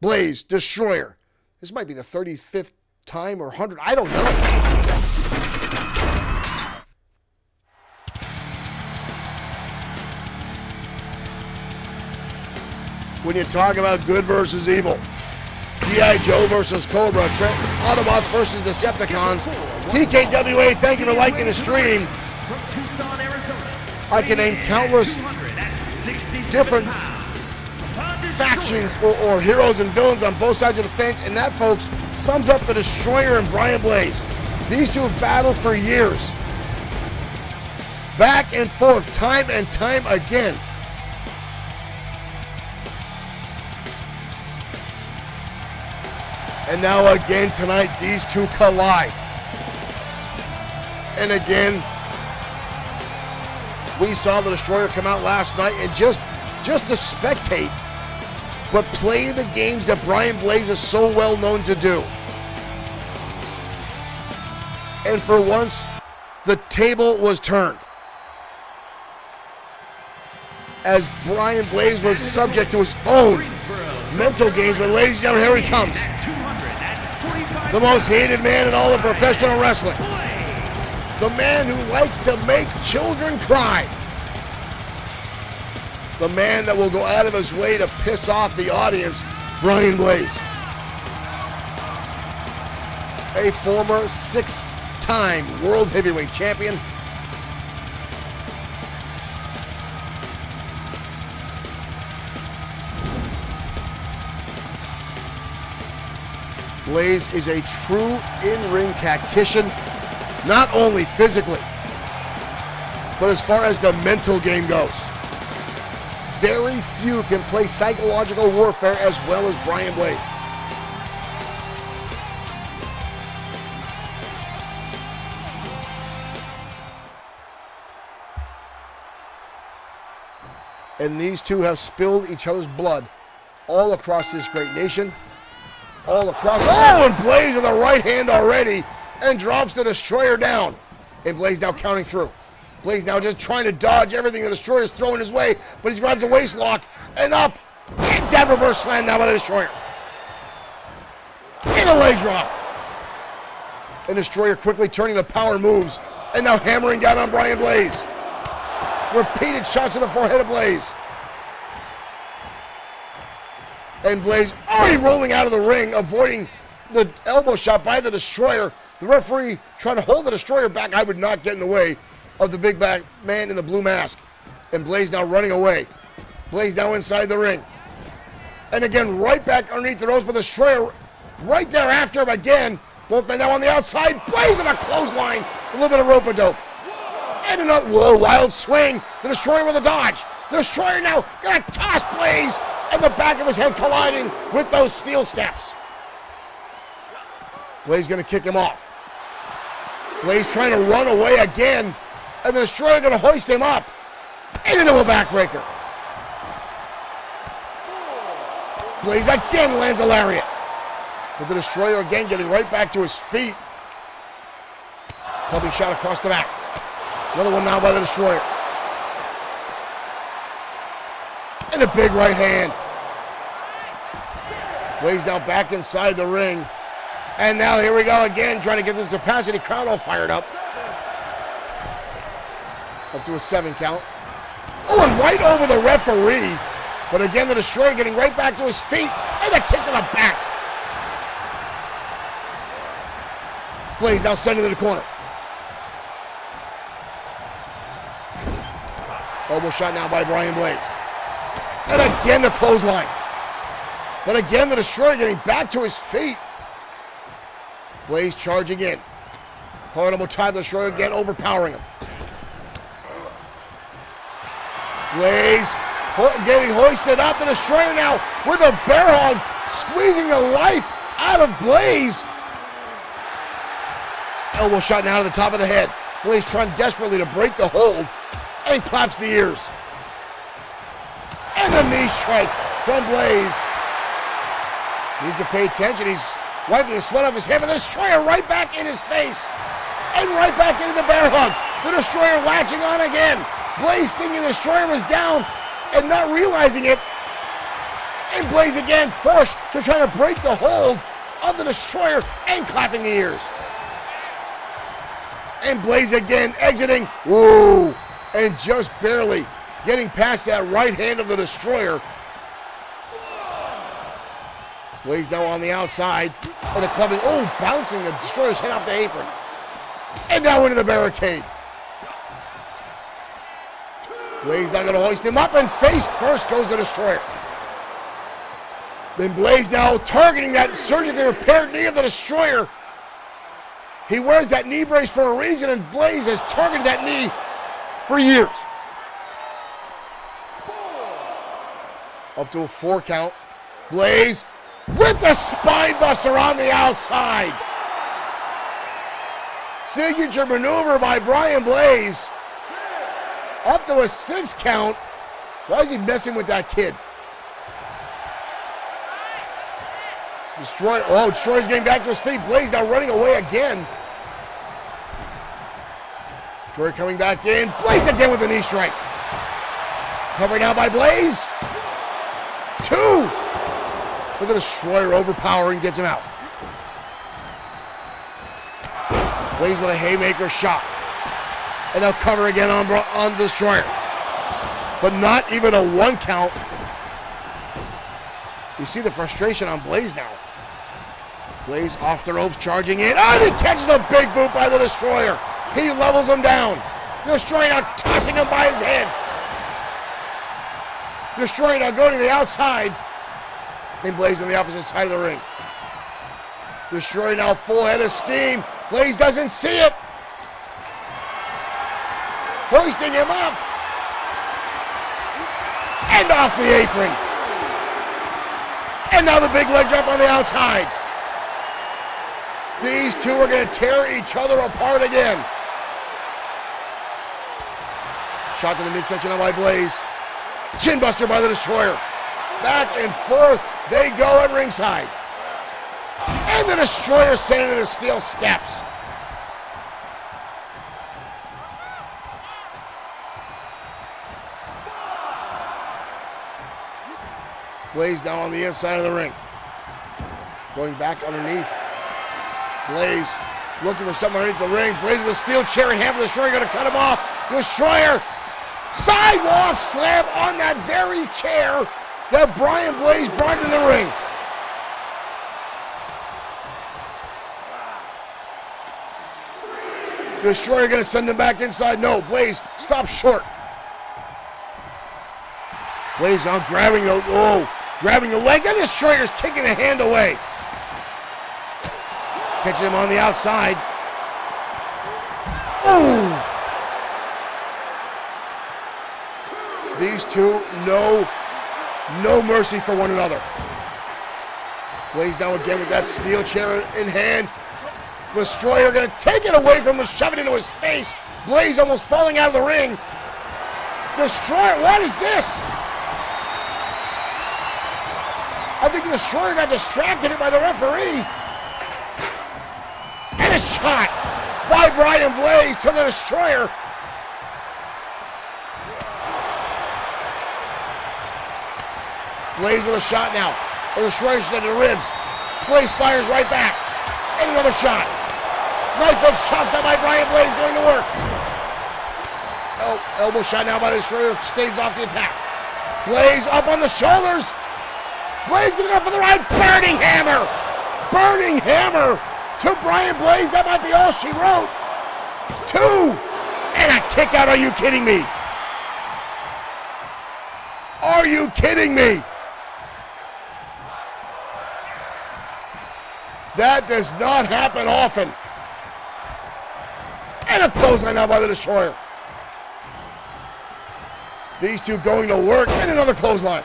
Blaze, Destroyer. This might be the 35th time or 100. I don't know. When you talk about good versus evil, G.I. Joe versus Cobra, Autobots versus Decepticons, TKWA, thank you for liking the stream. I can name countless different factions or heroes and villains on both sides of the fence, and that, folks, sums up the Destroyer and Brian Blaze. These two have battled for years. Back and forth, time and time again. And now again tonight, these two collide. And again, we saw the Destroyer come out last night and just to spectate, but play the games that Brian Blaze is so well known to do. And for once, the table was turned, as Brian Blaze was subject to his own mental games. But ladies and gentlemen, here he comes. The most hated man in all of professional wrestling. The man who likes to make children cry. The man that will go out of his way to piss off the audience, Brian Blaze. A former 6-time World Heavyweight Champion. Blaze is a true in-ring tactician, not only physically, but as far as the mental game goes. Very few can play psychological warfare as well as Brian Blaze. And these two have spilled each other's blood all across this great nation. All across. Oh, and Blaze with the right hand already, and drops the Destroyer down. And Blaze now counting through. Blaze now just trying to dodge everything the Destroyer is throwing his way, but he grabs a waist lock and up. And down reverse slam now by the Destroyer. And a leg drop. And Destroyer quickly turning to power moves and now hammering down on Brian Blaze. Repeated shots to the forehead of Blaze. And Blaze already rolling out of the ring, avoiding the elbow shot by the Destroyer. The referee trying to hold the Destroyer back. I would not get in the way of the big back man in the blue mask. And Blaze now running away. Blaze now inside the ring. And again, right back underneath the ropes, but the Destroyer right there after him again. Both men now on the outside. Blaze on a clothesline. A little bit of rope-a-dope. And another, whoa, wild swing. The Destroyer with a dodge. The Destroyer now gonna toss Blaze, and the back of his head colliding with those steel steps. Blaze gonna kick him off. Blaze trying to run away again, and the Destroyer gonna hoist him up and into a backbreaker. Blaze again lands a lariat, but the Destroyer again getting right back to his feet. Clubbing shot across the back. Another one now by the Destroyer. And a big right hand. Blaze now back inside the ring. And now here we go again, trying to get this capacity crowd all fired up. Up to a 7 count. Oh, and right over the referee. But again, the Destroyer getting right back to his feet. And a kick to the back. Blaze now sent into the corner. Elbow shot now by Brian Blaze. And again the clothesline. But again the Destroyer getting back to his feet. Blaze charging in. Horrible time, the Destroyer again overpowering him. Blaze getting hoisted up. The Destroyer now with a bear hug, squeezing the life out of Blaze. Elbow shot now to the top of the head. Blaze trying desperately to break the hold and claps the ears. And the knee strike from Blaze. Needs to pay attention. He's wiping the sweat off his head, but the Destroyer right back in his face. And right back into the bear hug. The Destroyer latching on again. Blaze thinking the Destroyer was down and not realizing it. And Blaze again forced to try to break the hold of the Destroyer and clapping the ears. And Blaze again exiting. Whoa. And just barely getting past that right hand of the Destroyer. Blaze now on the outside. And the clubbing, bouncing the Destroyer's head off the apron. And now into the barricade. Blaze now going to hoist him up, and face first goes the Destroyer. Then Blaze now targeting that surgically repaired knee of the Destroyer. He wears that knee brace for a reason, and Blaze has targeted that knee for years. Up to a 4 count. Blaze with the spine buster on the outside. Signature maneuver by Brian Blaze. Up to a 6 count. Why is he messing with that kid? Destroyer's getting back to his feet. Blaze now running away again. Destroyer coming back in. Blaze again with a knee strike. Covered now by Blaze. 2. Look at the Destroyer overpowering, gets him out. Blaze with a haymaker shot. And they'll cover again on the Destroyer. But not even a 1 count. You see the frustration on Blaze now. Blaze off the ropes, charging in. And he catches a big boot by the Destroyer. He levels him down. The Destroyer now tossing him by his head. Destroyer now going to the outside. And Blaze on the opposite side of the ring. Destroyer now full head of steam. Blaze doesn't see it. Hoisting him up. And off the apron. And now the big leg drop on the outside. These two are going to tear each other apart again. Shot to the midsection by Blaze. Chin buster by the Destroyer. Back and forth they go at ringside. And the Destroyer sent into steel steps. Blaze now on the inside of the ring. Going back underneath. Blaze looking for something underneath the ring. Blaze with a steel chair in hand. The Destroyer going to cut him off. Destroyer sidewalk slam on that very chair that Brian Blaze brought in the ring. Destroyer going to send him back inside. No, Blaze stops short. Blaze now grabbing the legs, and Destroyer's kicking the hand away. Catches him on the outside. Ooh! These two, no mercy for one another. Blaze now again with that steel chair in hand. Destroyer gonna take it away from him, shove it into his face. Blaze almost falling out of the ring. Destroyer, what is this? I think the Destroyer got distracted by the referee. And a shot by Brian Blaze to the Destroyer. Blaze with a shot now. The Destroyer's into the ribs. Blaze fires right back. And another shot. Knife edge chopped out by Brian Blaze, going to work. Oh, elbow shot now by the Destroyer. Staves off the attack. Blaze up on the shoulders. Blaze gonna go for the ride. Burning hammer. Burning hammer to Brian Blaze. That might be all she wrote. 2. And a kick out. Are you kidding me? Are you kidding me? That does not happen often. And a clothesline now by the Destroyer. These two going to work, and another clothesline.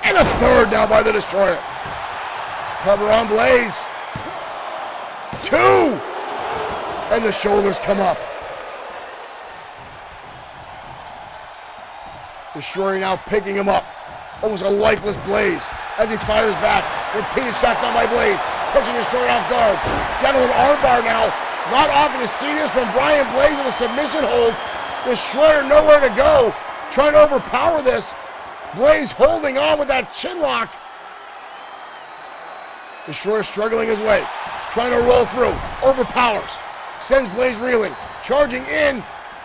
And a third now by the Destroyer. Cover on Blaze. 2. And the shoulders come up. Destroyer now picking him up. Almost a lifeless Blaze as he fires back. Repeated shots now by Blaze. Pushing Destroyer off guard. Down to an armbar now. Not often to see this from Brian Blaze with a submission hold. Destroyer nowhere to go. Trying to overpower this. Blaze holding on with that chin lock. Destroyer struggling his way. Trying to roll through. Overpowers. Sends Blaze reeling. Charging in.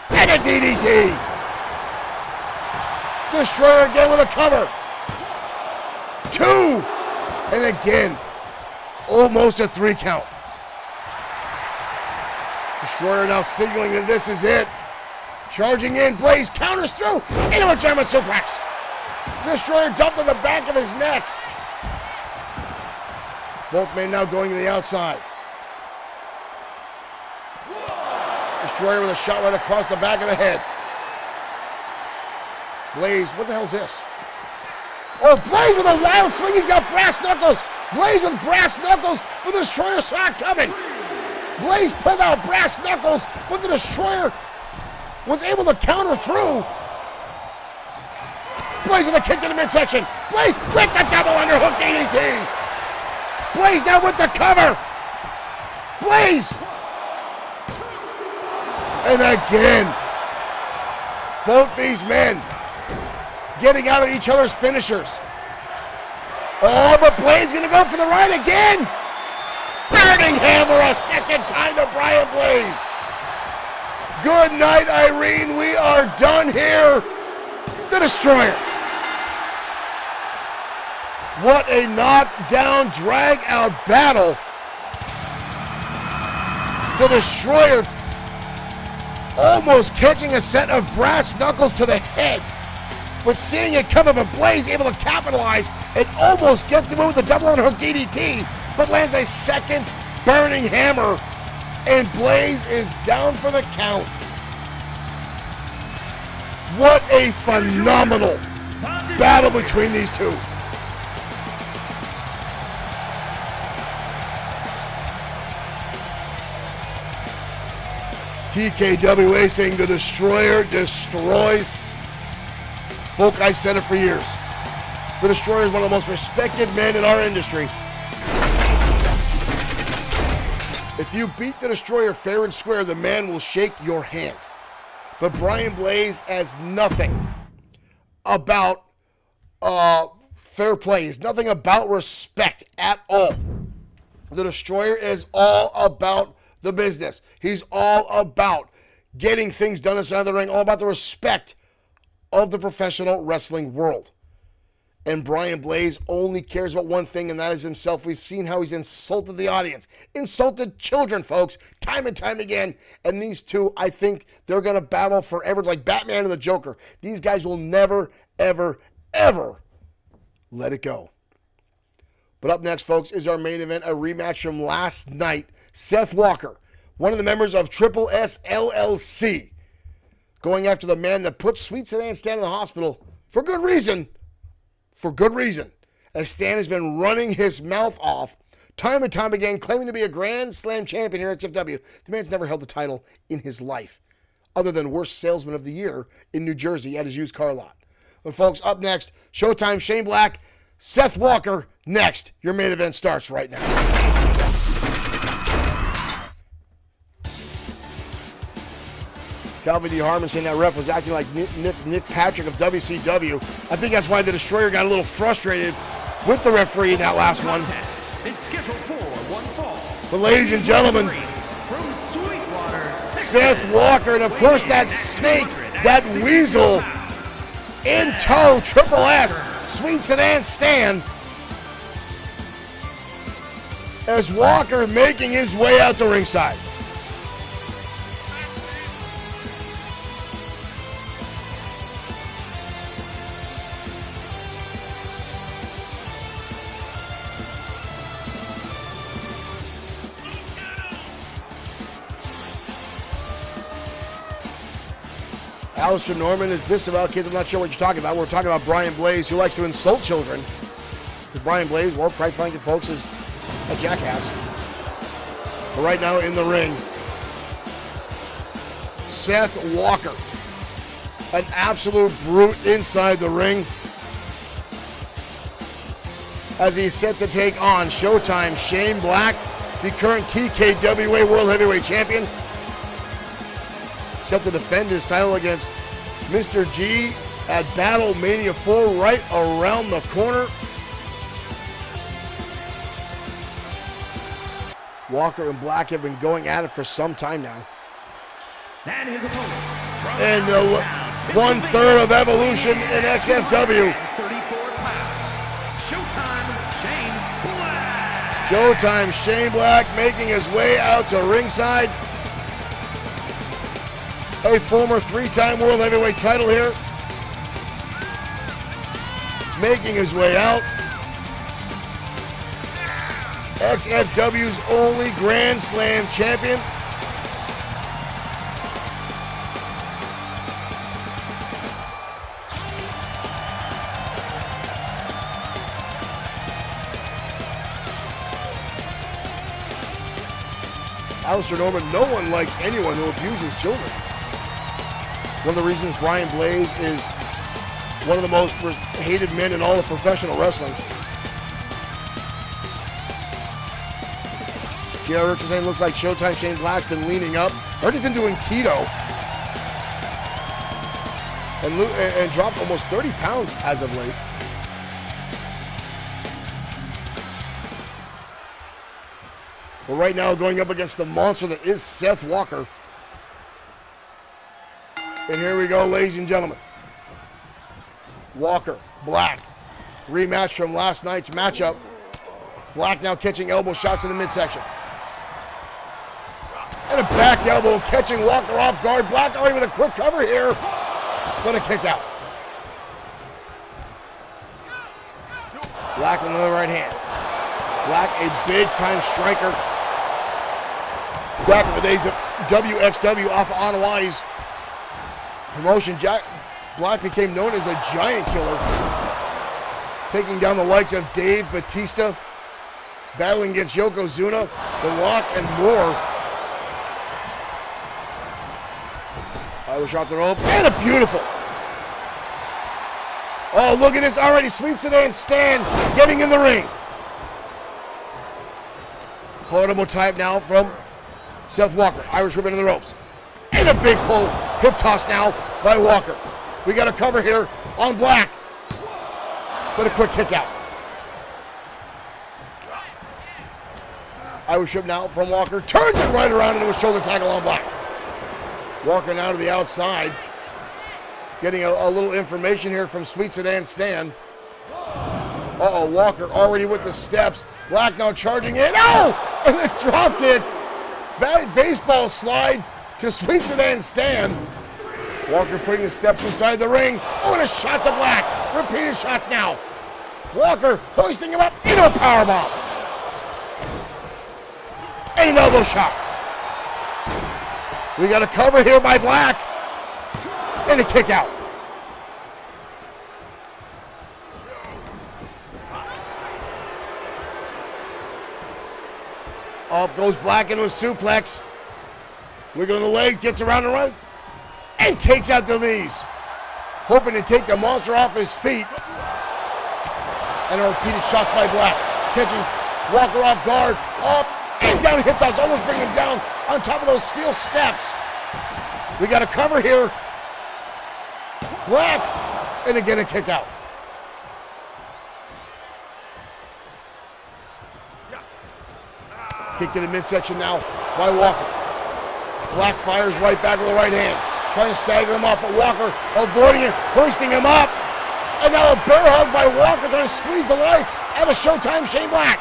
And a DDT. Destroyer again with a cover. 2. And again. Almost a 3 count. Destroyer now signaling that this is it. Charging in. Blaze counters through. Into a German suplex. Destroyer dumped on the back of his neck. Both men now going to the outside. Destroyer with a shot right across the back of the head. Blaze, what the hell is this? Oh, Blaze with a wild swing. He's got brass knuckles. Blaze with brass knuckles, but the Destroyer saw it coming. Blaze pulled out brass knuckles, but the Destroyer was able to counter through. Blaze with a kick to the midsection. Blaze with the double underhook DDT. Blaze now with the cover. Blaze. And again, both these men getting out of each other's finishers. Oh, but Blaze gonna go for the ride again. Burning hammer a second time to Brian Blaze. Good night, Irene. We are done here. The Destroyer. What a knockdown, drag-out battle. The Destroyer almost catching a set of brass knuckles to the head. But seeing it coming, but Blaze able to capitalize and almost get the move with the double underhook DDT, but lands a second burning hammer, and Blaze is down for the count. What a phenomenal battle between these two. TKWA saying the Destroyer destroys. Folk, I've said it for years. The Destroyer is one of the most respected men in our industry. If you beat the Destroyer fair and square, the man will shake your hand. But Brian Blaze has nothing about fair play. He's nothing about respect at all. The Destroyer is all about the business. He's all about getting things done inside the ring, all about the respect of the professional wrestling world. And Brian Blaze only cares about one thing, and that is himself. We've seen how he's insulted the audience, insulted children, folks, time and time again. And these two, I think they're going to battle forever, like Batman and the Joker. These guys will never, ever, ever let it go. But up next, folks, is our main event, a rematch from last night. Seth Walker, one of the members of Triple S LLC, going after the man that put Sweet Sedan Stan in the hospital for good reason. For good reason. As Stan has been running his mouth off time and time again, claiming to be a Grand Slam champion here at XFW. The man's never held the title in his life, other than worst salesman of the year in New Jersey at his used car lot. But folks, up next, Showtime, Shane Black, Seth Walker, next. Your main event starts right now. Calvin D. Harmon saying that ref was acting like Nick Patrick of WCW. I think that's why the Destroyer got a little frustrated with the referee in that last one. It's scheduled for one fall. But ladies and gentlemen, Seth Walker, and of course that snake, that weasel, in tow, Triple S, Sweet Sedan Stan, as Walker making his way out to ringside. Alistair Norman is this about kids? I'm not sure what you're talking about. We're talking about Brian Blaze, who likes to insult children. Because Brian Blaze, well, quite frankly, folks, is a jackass. But right now in the ring, Seth Walker, an absolute brute inside the ring, as he's set to take on Showtime Shane Black, the current TKWA World Heavyweight Champion, set to defend his title against Mr. G at Battle Mania 4 right around the corner. Walker and Black have been going at it for some time now. And his opponent, and 1/3 of Evolution in XFW. 34 pounds, Showtime Shane Black. Showtime Shane Black making his way out to ringside. A former 3-time World Heavyweight title here. Making his way out. XFW's only Grand Slam champion. Alistair Norman, no one likes anyone who abuses children. One of the reasons Brian Blaze is one of the most hated men in all of professional wrestling. J.R. Richards saying looks like Showtime Shane Black's been leaning up. Heard he's been doing keto. And dropped almost 30 pounds as of late. But right now going up against the monster that is Seth Walker. And here we go, ladies and gentlemen. Walker, Black, rematch from last night's matchup. Black now catching elbow shots in the midsection. And a back elbow catching Walker off guard. Black already with a quick cover here. But a kick out. Black with another right hand. Black, a big time striker. Back in the days of WXW off of Anoa'i's promotion, Black became known as a giant killer, taking down the likes of Dave Batista, battling against Yokozuna, The Rock, and more. Irish off the rope, and a beautiful. Oh, look at this already. Sweet Sedan Stan getting in the ring. Quotable type now from Seth Walker. Irish whip into the ropes. And a big pull, hip toss now by Walker. We got a cover here on Black. But a quick kick out. Irish whip now from Walker. Turns it right around into a shoulder tackle on Black. Walker now to the outside. Getting a little information here from Sweet Sedan Stan. Uh-oh, Walker already with the steps. Black now charging in. Oh! And the drop kick. Baseball slide to Sweet Sedan Stan. Walker putting the steps inside the ring. Oh, and a shot to Black. Repeated shots now. Walker hoisting him up into a powerbomb. And an elbow shot. We got a cover here by Black. And a kick out. Up goes Black into a suplex. Look on the legs, gets around the right, and takes out the knees. Hoping to take the monster off his feet. And a repeated shots by Black. Catching Walker off guard. Up and down hip toss, almost bring him down on top of those steel steps. We got a cover here. Black, and again a kick out. Kick to the midsection now by Walker. Black fires right back with the right hand. Trying to stagger him up, but Walker avoiding it, hoisting him up. And now a bear hug by Walker trying to squeeze the life out of Showtime Shane Black.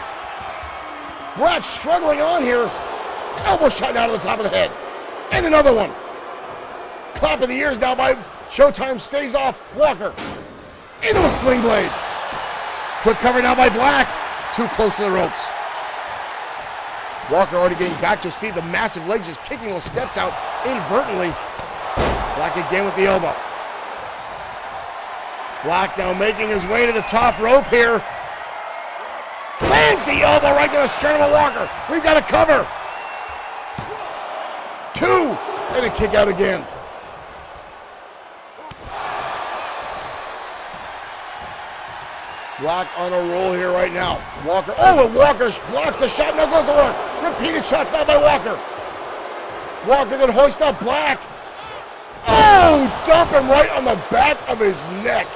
Black struggling on here. Elbow shot out of the top of the head. And another one. Clap in the ears now by Showtime, staves off Walker. Into a sling blade. Quick cover now by Black. Too close to the ropes. Walker already getting back to his feet. The massive legs just kicking those steps out inadvertently. Black again with the elbow. Black now making his way to the top rope here. Lands the elbow right to the sternum of Walker. We've got a cover. 2, and a kick out again. Black on a roll here right now. Walker, oh, and Walker blocks the shot, now goes to work. Repeated shots now by Walker. Walker gonna hoist up Black. Oh, dump him right on the back of his neck.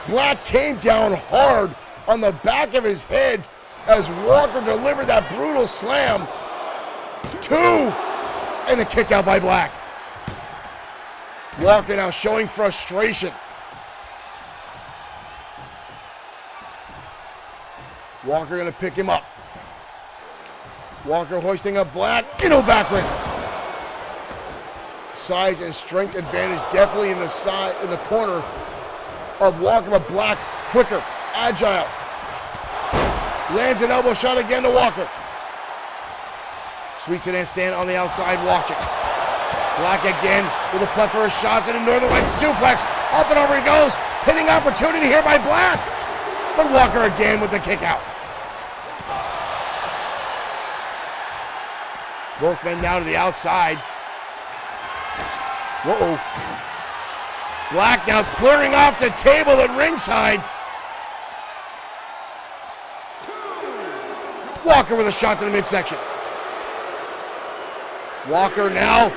Black came down hard on the back of his head as Walker delivered that brutal slam. 2, and a kick out by Black. Walker now showing frustration. Walker gonna pick him up. Walker hoisting up Black into a backbreaker. Size and strength advantage definitely in the side, in the corner of Walker, but Black quicker, agile. Lands an elbow shot again to Walker. Sweeps it and stand on the outside watching. Black again with a plethora of shots and a Northern Light suplex. Up and over he goes. Hitting opportunity here by Black. But Walker again with the kick out. Both men now to the outside. Whoa. Black now clearing off the table at ringside. Walker with a shot to the midsection. Walker now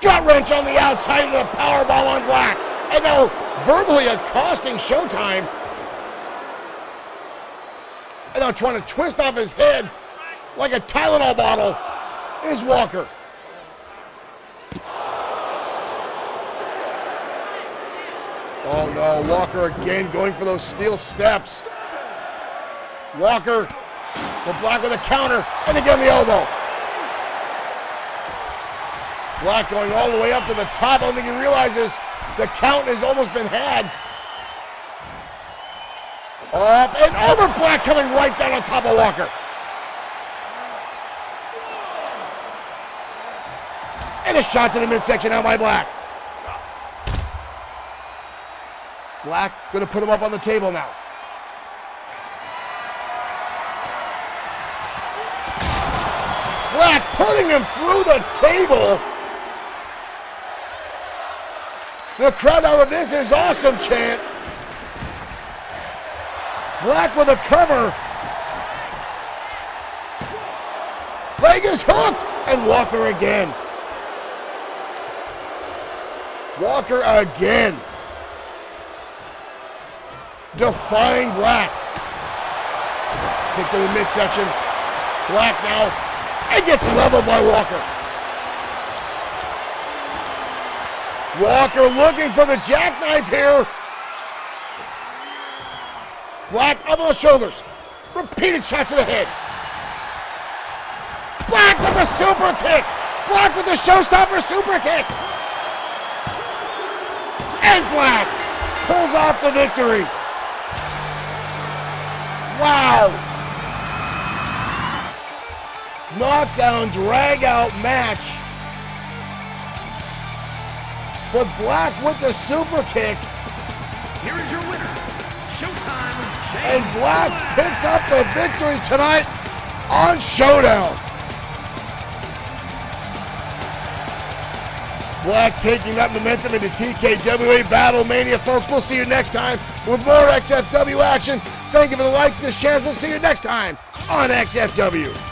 gut wrench on the outside of the powerbomb on Black. And now verbally accosting Showtime. And now trying to twist off his head like a Tylenol bottle is Walker. Oh no, Walker again going for those steel steps. Walker, but Black with a counter, and again the elbow. Black going all the way up to the top. I don't think he realizes the count has almost been had. Up and over, Black coming right down on top of Walker. And a shot to the midsection now by Black. Black gonna put him up on the table now. Black putting him through the table. The crowd out of this is awesome chant. Black with a cover. Leg is hooked, and Walker again. Walker again. Defying Black. Kick to the midsection. Black now. And gets leveled by Walker. Walker looking for the jackknife here. Black up on the shoulders. Repeated shots to the head. Black with the super kick. Black with the showstopper super kick. And Black pulls off the victory. Wow! Knockdown, drag-out match. But Black with the super kick. Here is your winner, Showtime. And Black picks up the victory tonight on Showdown. Black taking that momentum into TKWA Battle Mania, folks. We'll see you next time with more XFW action. Thank you for the like to this chance. We'll see you next time on XFW.